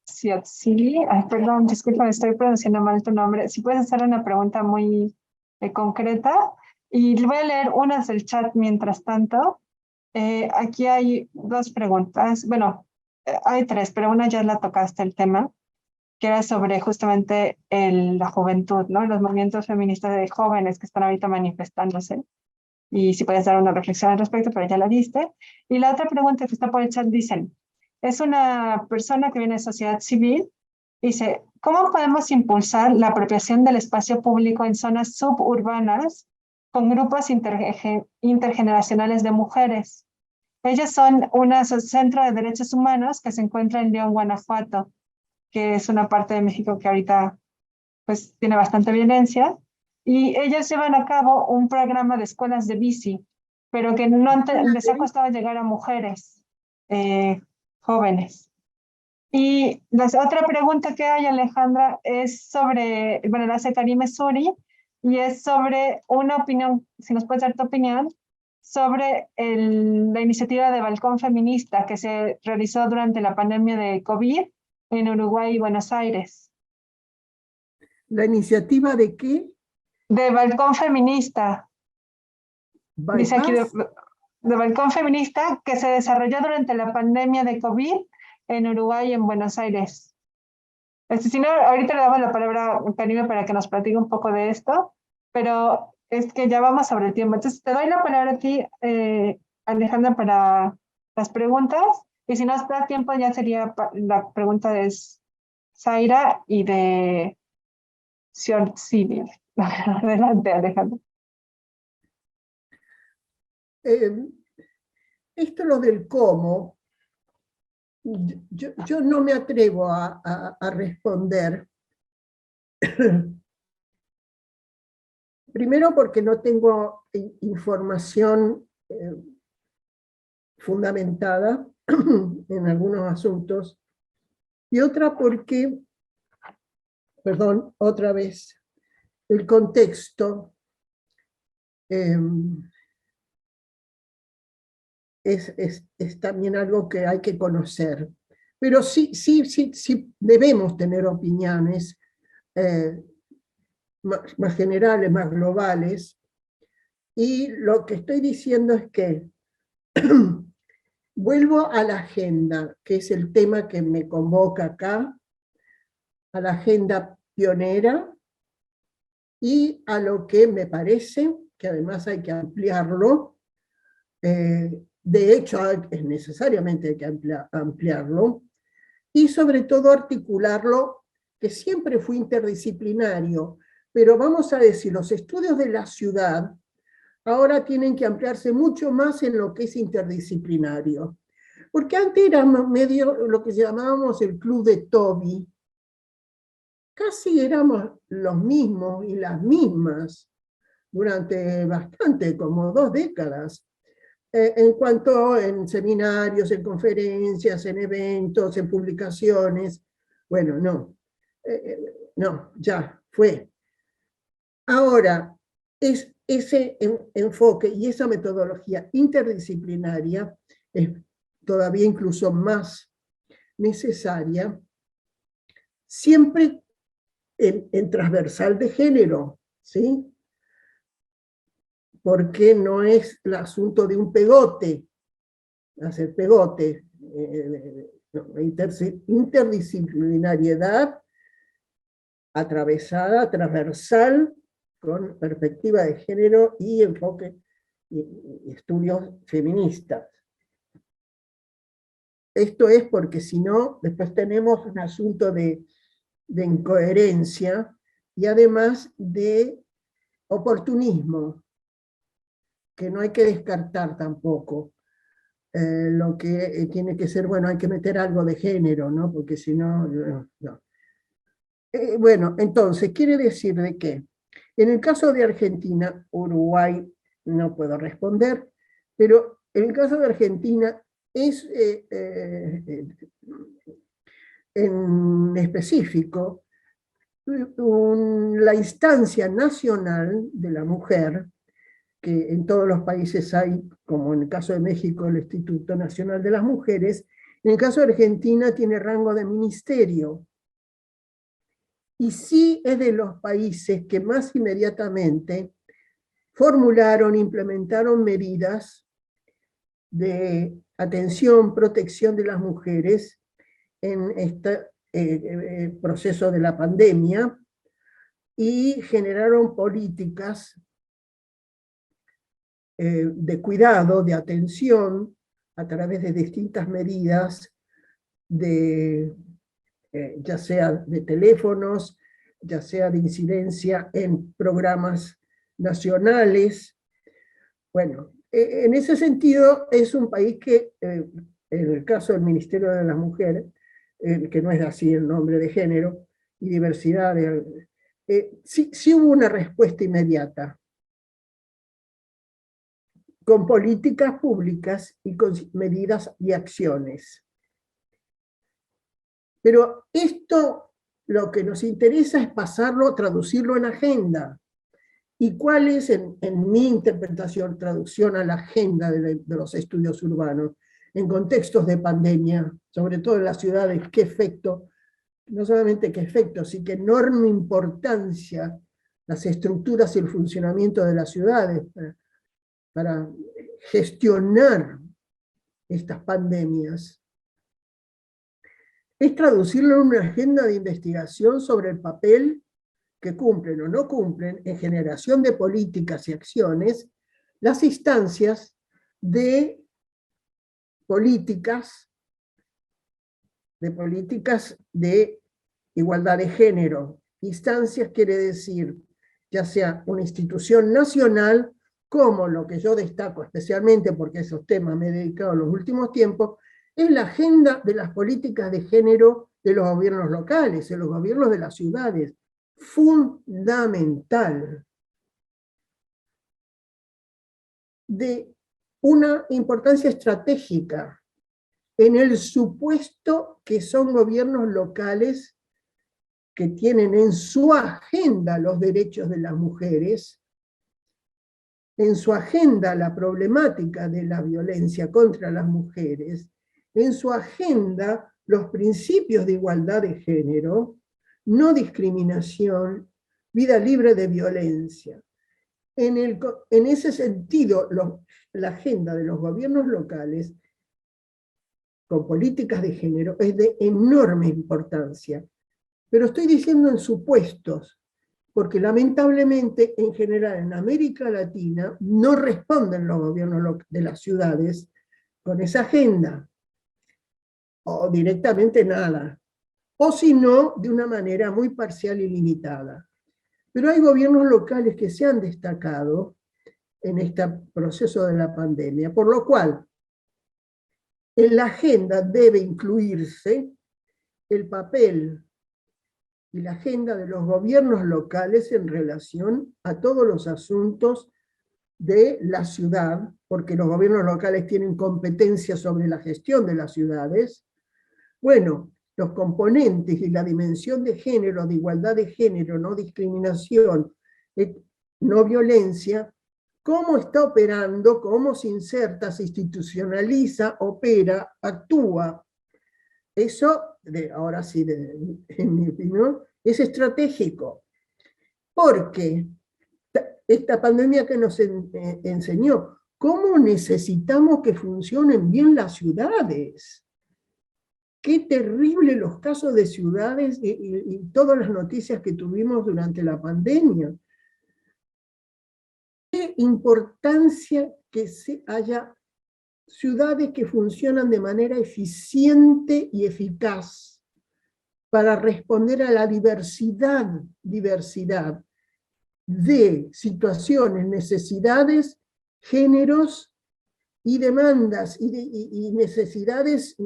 Ciotzili. Ay, perdón, disculpa, estoy pronunciando mal tu nombre. Si puedes hacer una pregunta muy concreta. Y le voy a leer unas del chat mientras tanto. Aquí hay dos preguntas. Bueno, hay tres, pero una ya la tocaste el tema, que era sobre justamente la juventud, ¿no? Los movimientos feministas de jóvenes que están ahorita manifestándose. Y si puedes dar una reflexión al respecto, pero ya la diste. Y la otra pregunta que está por el chat dicen, es una persona que viene de sociedad civil, dice, ¿cómo podemos impulsar la apropiación del espacio público en zonas suburbanas con grupos intergeneracionales de mujeres? Ellas son un centro de derechos humanos que se encuentra en León, Guanajuato, que es una parte de México que ahorita pues tiene bastante violencia, y ellos llevan a cabo un programa de escuelas de bici, pero que no les ha costado llegar a mujeres jóvenes. Y la otra pregunta que hay, Alejandra, es sobre, bueno, la hace Karime Suri, y es sobre una opinión, si nos puedes dar tu opinión, sobre la iniciativa de Balcón Feminista que se realizó durante la pandemia de COVID en Uruguay y Buenos Aires. ¿La iniciativa de qué? De Balcón Feminista. Dice aquí de Balcón Feminista que se desarrolló durante la pandemia de COVID en Uruguay y en Buenos Aires. Si no, ahorita le damos la palabra a Karime para que nos platique un poco de esto, pero es que ya vamos sobre el tiempo. Entonces, te doy la palabra a ti, Alejandra, para las preguntas, y si nos da tiempo ya sería la pregunta de Zaira y de Civil. Adelante, Alejandra. Esto lo del cómo, yo no me atrevo a responder. Primero porque no tengo información fundamentada en algunos asuntos, y otra porque, perdón, otra vez, el contexto es también algo que hay que conocer. Pero sí debemos tener opiniones más generales, más globales, y lo que estoy diciendo es que vuelvo a la agenda, que es el tema que me convoca acá, a la agenda pionera, y a lo que me parece que además hay que ampliarlo. De hecho, es necesariamente hay que ampliarlo, y sobre todo articularlo, que siempre fue interdisciplinario, pero vamos a decir, los estudios de la ciudad ahora tienen que ampliarse mucho más en lo que es interdisciplinario. Porque antes era medio lo que llamábamos el club de Toby. Casi éramos los mismos y las mismas durante bastante, como 2 décadas. En cuanto en seminarios, en conferencias, en eventos, en publicaciones. Bueno, no, ya fue. Ahora, es ese enfoque y esa metodología interdisciplinaria es todavía incluso más necesaria, siempre en transversal de género, ¿sí? Porque no es el asunto de un pegote, hacer pegote, interdisciplinariedad atravesada, transversal, con perspectiva de género y enfoque y estudios feministas. Esto es porque si no, después tenemos un asunto de incoherencia y además de oportunismo, que no hay que descartar tampoco. Lo que tiene que ser, bueno, hay que meter algo de género, ¿no? Porque si no, no. Bueno, entonces, quiere decir de que en el caso de Argentina, Uruguay no puedo responder, pero en el caso de Argentina es en específico la instancia nacional de la mujer, que en todos los países hay, como en el caso de México, el Instituto Nacional de las Mujeres, en el caso de Argentina tiene rango de ministerio. Y sí es de los países que más inmediatamente formularon, implementaron medidas de atención, protección de las mujeres en este proceso de la pandemia, y generaron políticas de cuidado, de atención, a través de distintas medidas, ya sea de teléfonos, ya sea de incidencia en programas nacionales. Bueno, en ese sentido es un país que, en el caso del Ministerio de las Mujeres, que no es así el nombre de género y diversidad, sí hubo una respuesta inmediata, con políticas públicas y con medidas y acciones. Pero esto, lo que nos interesa es pasarlo, traducirlo en agenda. ¿Y cuál es, en mi interpretación, traducción a la agenda de los estudios urbanos, en contextos de pandemia, sobre todo en las ciudades? ¿Qué efecto? No solamente qué efecto, sino qué enorme importancia las estructuras y el funcionamiento de las ciudades para gestionar estas pandemias. Es traducirlo en una agenda de investigación sobre el papel que cumplen o no cumplen en generación de políticas y acciones las instancias de políticas de igualdad de género. Instancias quiere decir ya sea una institución nacional, como lo que yo destaco especialmente, porque esos temas me he dedicado en los últimos tiempos, es la agenda de las políticas de género de los gobiernos locales, de los gobiernos de las ciudades. Fundamental, de una importancia estratégica, en el supuesto que son gobiernos locales que tienen en su agenda los derechos de las mujeres, en su agenda la problemática de la violencia contra las mujeres, en su agenda los principios de igualdad de género, no discriminación, vida libre de violencia. En ese sentido, la agenda de los gobiernos locales con políticas de género es de enorme importancia. Pero estoy diciendo en supuestos, porque lamentablemente en general en América Latina no responden los gobiernos de las ciudades con esa agenda, o directamente nada, o si no, de una manera muy parcial y limitada. Pero hay gobiernos locales que se han destacado en este proceso de la pandemia, por lo cual en la agenda debe incluirse el papel y la agenda de los gobiernos locales en relación a todos los asuntos de la ciudad, porque los gobiernos locales tienen competencia sobre la gestión de las ciudades. Bueno, los componentes y la dimensión de género, de igualdad de género, no discriminación, no violencia, cómo está operando, cómo se inserta, se institucionaliza, opera, actúa. Eso, ahora sí, en mi opinión, es estratégico, porque esta pandemia que nos enseñó cómo necesitamos que funcionen bien las ciudades. Qué terrible los casos de ciudades y todas las noticias que tuvimos durante la pandemia. Qué importancia que haya ciudades que funcionan de manera eficiente y eficaz para responder a la diversidad de situaciones, necesidades, géneros y demandas y necesidades,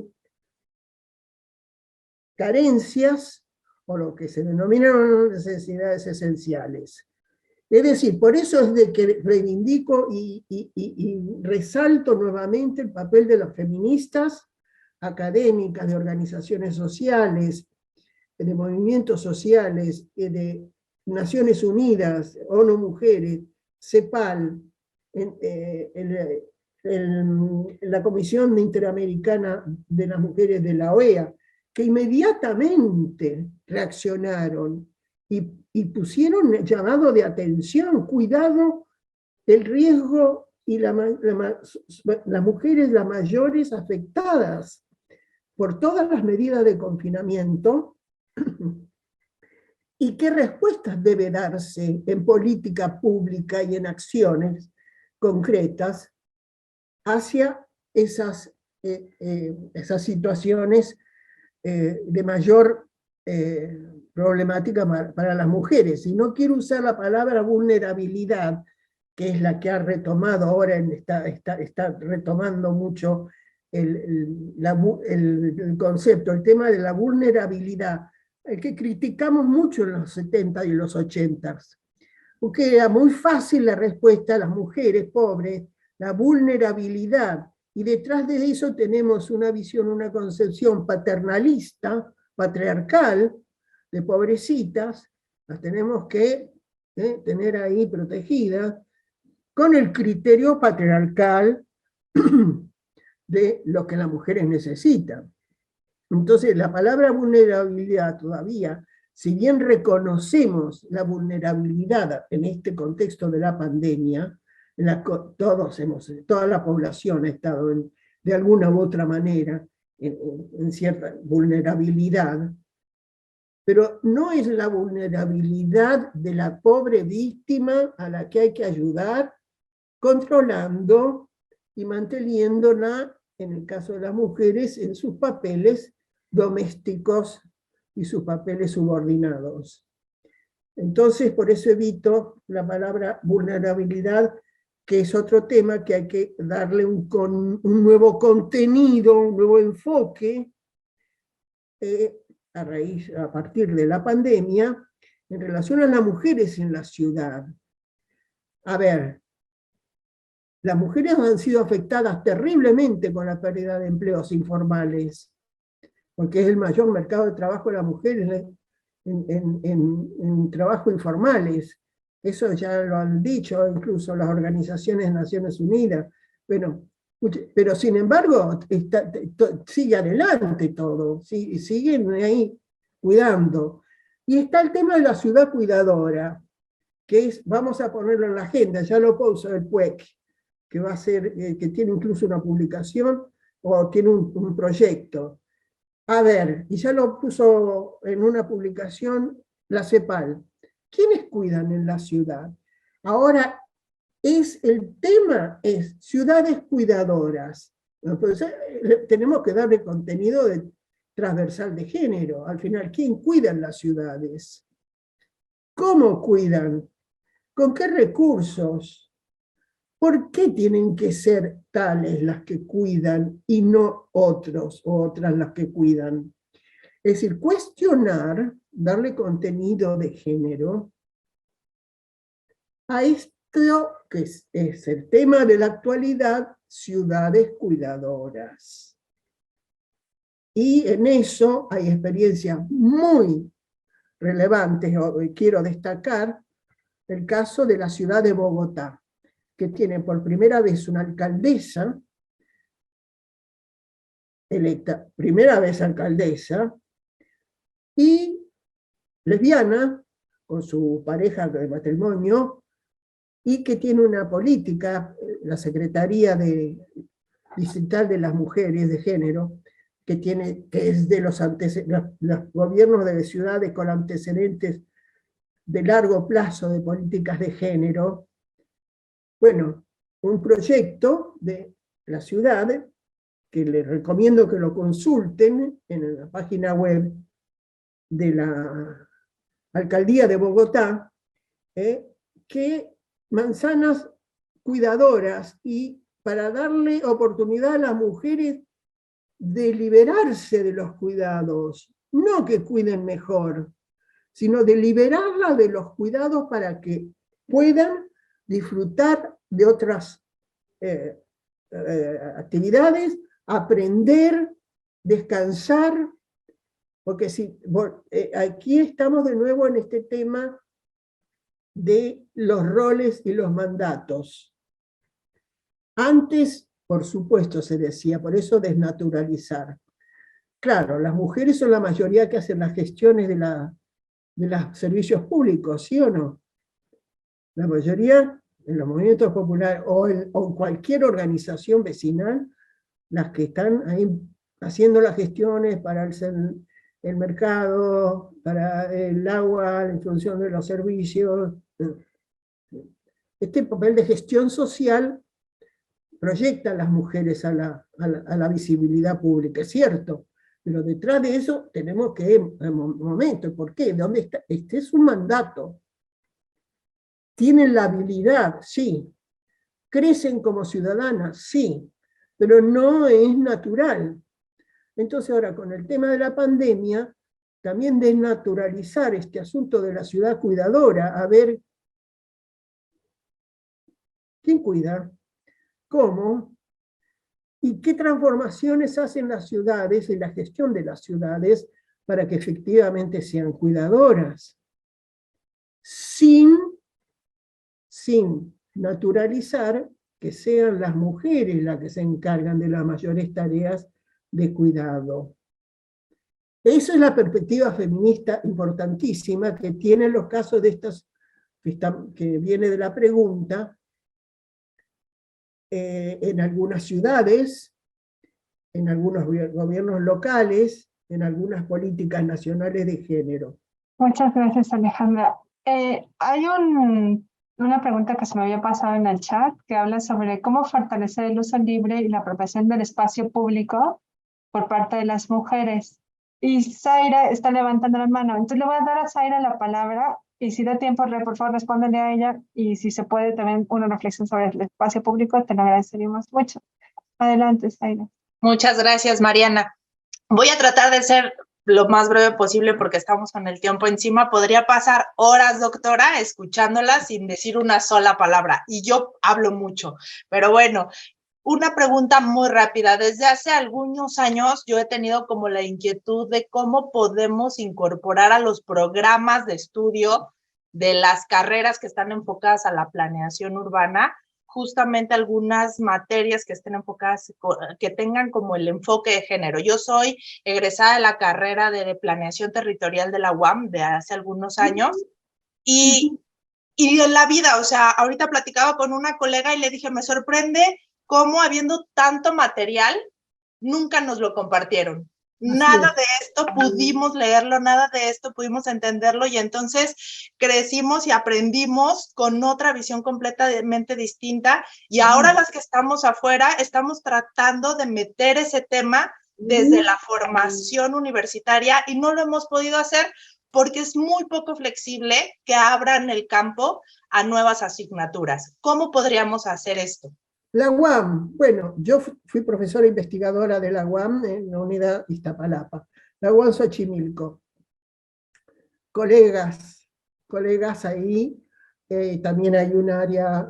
carencias, o lo que se denominan necesidades esenciales. Es decir, por eso es de que reivindico y resalto nuevamente el papel de las feministas, académicas, de organizaciones sociales, de movimientos sociales, de Naciones Unidas, ONU Mujeres, CEPAL, la Comisión Interamericana de las Mujeres de la OEA, que inmediatamente reaccionaron y pusieron el llamado de atención, cuidado, el riesgo y las mujeres las mayores afectadas por todas las medidas de confinamiento, y qué respuestas debe darse en política pública y en acciones concretas hacia esas situaciones de mayor problemática para las mujeres. Y no quiero usar la palabra vulnerabilidad, que es la que ha retomado ahora, está retomando mucho el concepto, el tema de la vulnerabilidad, el que criticamos mucho en los 70 y los 80, porque era muy fácil la respuesta a las mujeres pobres, la vulnerabilidad, y detrás de eso tenemos una visión, una concepción paternalista, patriarcal, de pobrecitas, las tenemos que tener ahí protegidas, con el criterio patriarcal de lo que las mujeres necesitan. Entonces, la palabra vulnerabilidad todavía, si bien reconocemos la vulnerabilidad en este contexto de la pandemia, toda la población ha estado de alguna u otra manera en cierta vulnerabilidad, pero no es la vulnerabilidad de la pobre víctima a la que hay que ayudar, controlando y manteniéndola, en el caso de las mujeres, en sus papeles domésticos y sus papeles subordinados. Entonces, por eso evito la palabra vulnerabilidad, que es otro tema que hay que darle un nuevo contenido, un nuevo enfoque, a partir de la pandemia, en relación a las mujeres en la ciudad. A ver, las mujeres han sido afectadas terriblemente con la pérdida de empleos informales, porque es el mayor mercado de trabajo de las mujeres en trabajo informales. Eso ya lo han dicho incluso las organizaciones de Naciones Unidas. Bueno, pero sin embargo, sigue adelante todo, siguen ahí cuidando. Y está el tema de la ciudad cuidadora, que es, vamos a ponerlo en la agenda, ya lo puso el PUEC, que va a ser, que tiene incluso una publicación, o tiene un proyecto. A ver, y ya lo puso en una publicación la CEPAL. ¿Quiénes cuidan en la ciudad? Ahora, el tema es ciudades cuidadoras. Entonces, tenemos que darle contenido transversal de género. Al final, ¿quién cuida en las ciudades? ¿Cómo cuidan? ¿Con qué recursos? ¿Por qué tienen que ser tales las que cuidan y no otros o otras las que cuidan? Es decir, cuestionar, darle contenido de género a esto que es el tema de la actualidad, ciudades cuidadoras. Y en eso hay experiencias muy relevantes, quiero destacar el caso de la ciudad de Bogotá, que tiene por primera vez una alcaldesa electa, primera vez alcaldesa, y lesbiana, con su pareja de matrimonio, y que tiene una política, la Secretaría Distrital de las Mujeres de Género, que es de los gobiernos de ciudades con antecedentes de largo plazo de políticas de género. Bueno, un proyecto de la ciudad, que les recomiendo que lo consulten en la página web de la Alcaldía de Bogotá, que manzanas cuidadoras, y para darle oportunidad a las mujeres de liberarse de los cuidados, no que cuiden mejor, sino de liberarlas de los cuidados para que puedan disfrutar de otras actividades, aprender, descansar, Porque si, aquí estamos de nuevo en este tema de los roles y los mandatos. Antes, por supuesto, se decía, por eso desnaturalizar. Claro, las mujeres son la mayoría que hacen las gestiones de los servicios públicos, ¿sí o no? La mayoría en los movimientos populares o en cualquier organización vecinal, las que están ahí haciendo las gestiones para el mercado, para el agua, la introducción de los servicios. Este papel de gestión social proyecta a las mujeres a la visibilidad pública, es cierto, pero detrás de eso tenemos que, un momento, ¿por qué? ¿Dónde está? Este es un mandato. Tienen la habilidad, sí. Crecen como ciudadanas, sí, pero no es natural. Entonces ahora con el tema de la pandemia, también desnaturalizar este asunto de la ciudad cuidadora, a ver, ¿quién cuida? ¿Cómo? ¿Y qué transformaciones hacen las ciudades en la gestión de las ciudades para que efectivamente sean cuidadoras? Sin naturalizar que sean las mujeres las que se encargan de las mayores tareas de cuidado. Esa es la perspectiva feminista importantísima que tienen los casos de estas, que viene de la pregunta, en algunas ciudades, en algunos gobiernos locales, en algunas políticas nacionales de género. Muchas gracias, Alejandra. Hay una pregunta que se me había pasado en el chat que habla sobre cómo fortalecer el uso libre y la apropiación del espacio público por parte de las mujeres. Y Zaira está levantando la mano. Entonces le voy a dar a Zaira la palabra y si da tiempo, por favor, respóndele a ella y si se puede también una reflexión sobre el espacio público, te lo agradeceríamos mucho. Adelante, Zaira. Muchas gracias, Mariana. Voy a tratar de ser lo más breve posible porque estamos con el tiempo encima. Podría pasar horas, doctora, escuchándola sin decir una sola palabra. Y yo hablo mucho. Pero bueno, una pregunta muy rápida. Desde hace algunos años yo he tenido como la inquietud de cómo podemos incorporar a los programas de estudio de las carreras que están enfocadas a la planeación urbana, justamente algunas materias que estén enfocadas, que tengan como el enfoque de género. Yo soy egresada de la carrera de planeación territorial de la UAM de hace algunos años y en la vida, o sea, ahorita platicaba con una colega y le dije, me sorprende cómo habiendo tanto material, nunca nos lo compartieron. Nada de esto pudimos leerlo, nada de esto pudimos entenderlo y entonces crecimos y aprendimos con otra visión completamente distinta y ahora las que estamos afuera estamos tratando de meter ese tema desde la formación universitaria y no lo hemos podido hacer porque es muy poco flexible que abran el campo a nuevas asignaturas. ¿Cómo podríamos hacer esto? La UAM, bueno, yo fui profesora investigadora de la UAM en la unidad Iztapalapa, la UAM Xochimilco. Colegas ahí, también hay un área,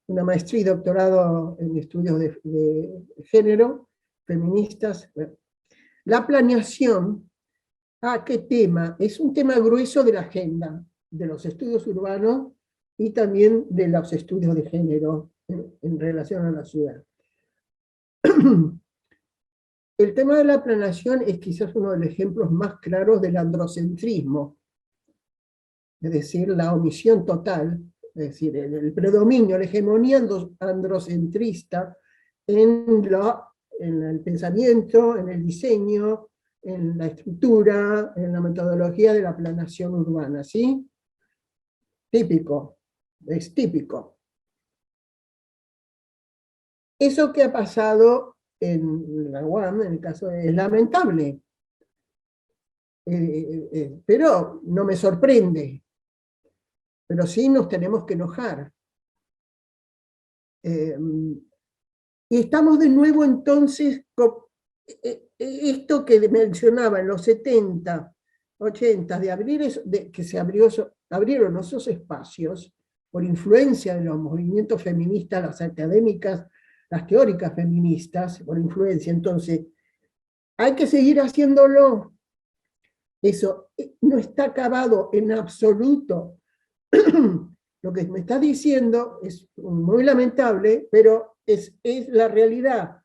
una maestría y doctorado en estudios de género, feministas. Bueno. La planeación, ¿qué tema? Es un tema grueso de la agenda, de los estudios urbanos, y también de los estudios de género en relación a la ciudad. El tema de la planeación es quizás uno de los ejemplos más claros del androcentrismo, es decir, la omisión total, es decir, el predominio, la hegemonía androcentrista en el pensamiento, en el diseño, en la estructura, en la metodología de la planeación urbana, ¿sí? Típico. Es típico. Eso que ha pasado en la UAM, en el caso es lamentable, pero no me sorprende, pero sí nos tenemos que enojar. Y estamos de nuevo entonces con esto que mencionaba en los 70, 80, de abrir que se abrieron esos espacios por influencia de los movimientos feministas, las académicas, las teóricas feministas, por influencia. Entonces, hay que seguir haciéndolo. Eso no está acabado en absoluto. Lo que me está diciendo es muy lamentable, pero es la realidad.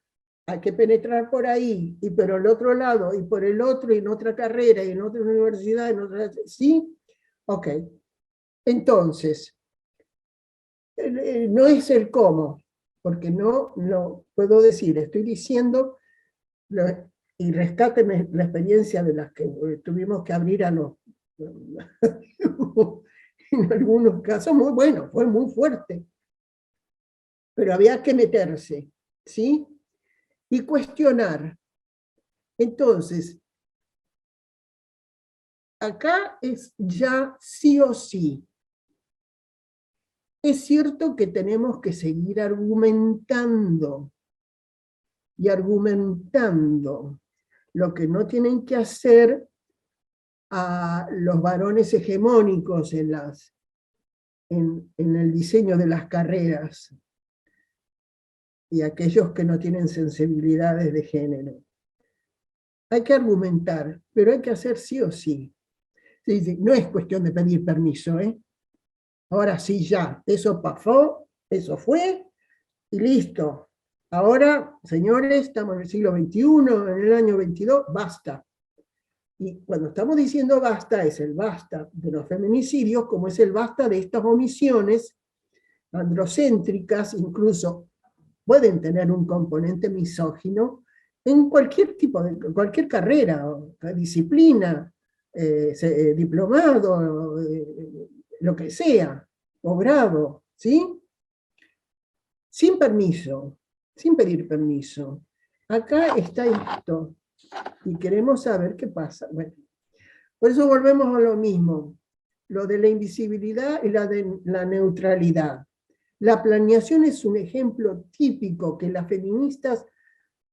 Hay que penetrar por ahí, y por el otro lado, y por el otro, y en otra carrera, y en otra universidad, en otra... ¿Sí? Ok. Entonces, no es el cómo, porque no puedo decir, estoy diciendo, y rescáteme la experiencia de las que tuvimos que abrir a los... en algunos casos, muy bueno, fue muy fuerte. Pero había que meterse, ¿sí? Y cuestionar. Entonces, acá es ya sí o sí. Es cierto que tenemos que seguir argumentando y argumentando lo que no tienen que hacer a los varones hegemónicos en el diseño de las carreras y aquellos que no tienen sensibilidades de género. Hay que argumentar, pero hay que hacer sí o sí. No es cuestión de pedir permiso, ¿eh? Ahora sí ya, eso pasó, eso fue, y listo. Ahora, señores, estamos en el siglo XXI, en el año 22, basta. Y cuando estamos diciendo basta, es el basta de los feminicidios, como es el basta de estas omisiones androcéntricas, incluso pueden tener un componente misógino, en cualquier tipo de, cualquier carrera, disciplina, diplomado, lo que sea, o grado, ¿sí? Sin permiso, sin pedir permiso. Acá está esto, y queremos saber qué pasa. Bueno, por eso volvemos a lo mismo, lo de la invisibilidad y la neutralidad. La planeación es un ejemplo típico que las feministas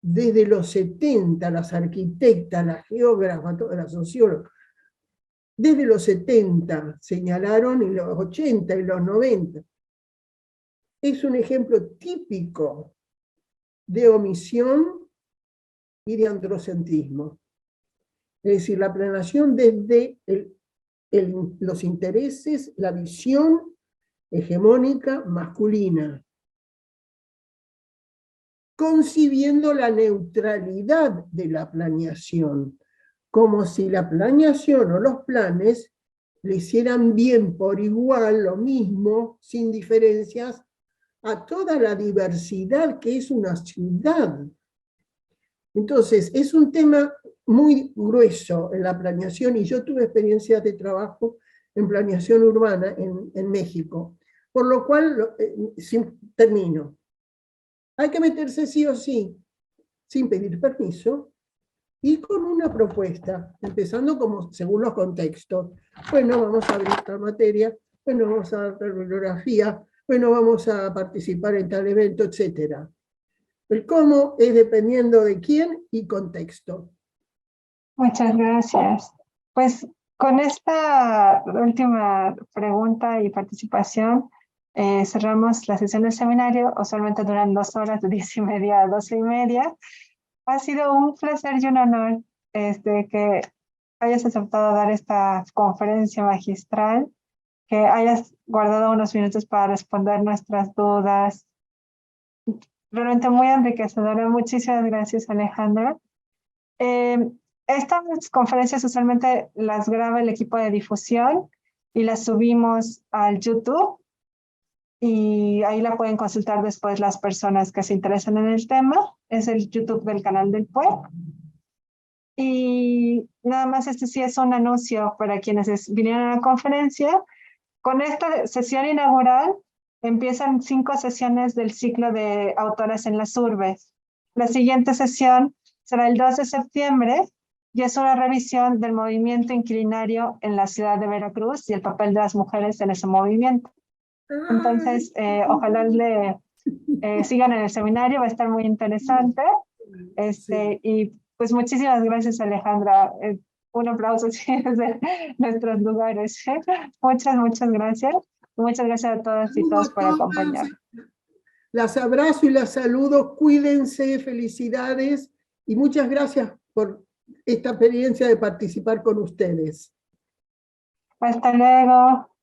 desde los 70, las arquitectas, las geógrafas, todas las sociólogas, desde los 70 señalaron, y los 80 y los 90. Es un ejemplo típico de omisión y de androcentrismo. Es decir, la planeación desde los intereses, la visión hegemónica masculina, concibiendo la neutralidad de la planeación, como si la planeación o los planes le hicieran bien por igual, lo mismo, sin diferencias, a toda la diversidad que es una ciudad. Entonces, es un tema muy grueso en la planeación, y yo tuve experiencias de trabajo en planeación urbana en México, por lo cual, termino. Hay que meterse sí o sí, sin pedir permiso, y con una propuesta, empezando como según los contextos. Bueno, vamos a abrir esta materia, bueno, vamos a dar bibliografía, bueno, vamos a participar en tal evento, etc. El cómo es dependiendo de quién y contexto. Muchas gracias. Pues con esta última pregunta y participación, cerramos la sesión del seminario. Usualmente duran 2 horas, de 10:30 a 12:30. Ha sido un placer y un honor que hayas aceptado dar esta conferencia magistral, que hayas guardado unos minutos para responder nuestras dudas. Realmente muy enriquecedora. Muchísimas gracias, Alejandra. Estas conferencias usualmente las graba el equipo de difusión y las subimos al YouTube, y ahí la pueden consultar después las personas que se interesan en el tema. Es el YouTube del canal del PUEC. Y nada más, este sí es un anuncio para quienes vinieron a la conferencia. Con esta sesión inaugural empiezan 5 sesiones del ciclo de autoras en las urbes. La siguiente sesión será el 2 de septiembre y es una revisión del movimiento inquilinario en la ciudad de Veracruz y el papel de las mujeres en ese movimiento. Entonces, ojalá sigan en el seminario, va a estar muy interesante. Y pues muchísimas gracias, Alejandra. Un aplauso desde nuestros lugares. Muchas gracias. Muchas gracias a todas y todos por acompañarnos. Las abrazo y las saludo. Cuídense, felicidades y muchas gracias por esta experiencia de participar con ustedes. Hasta luego.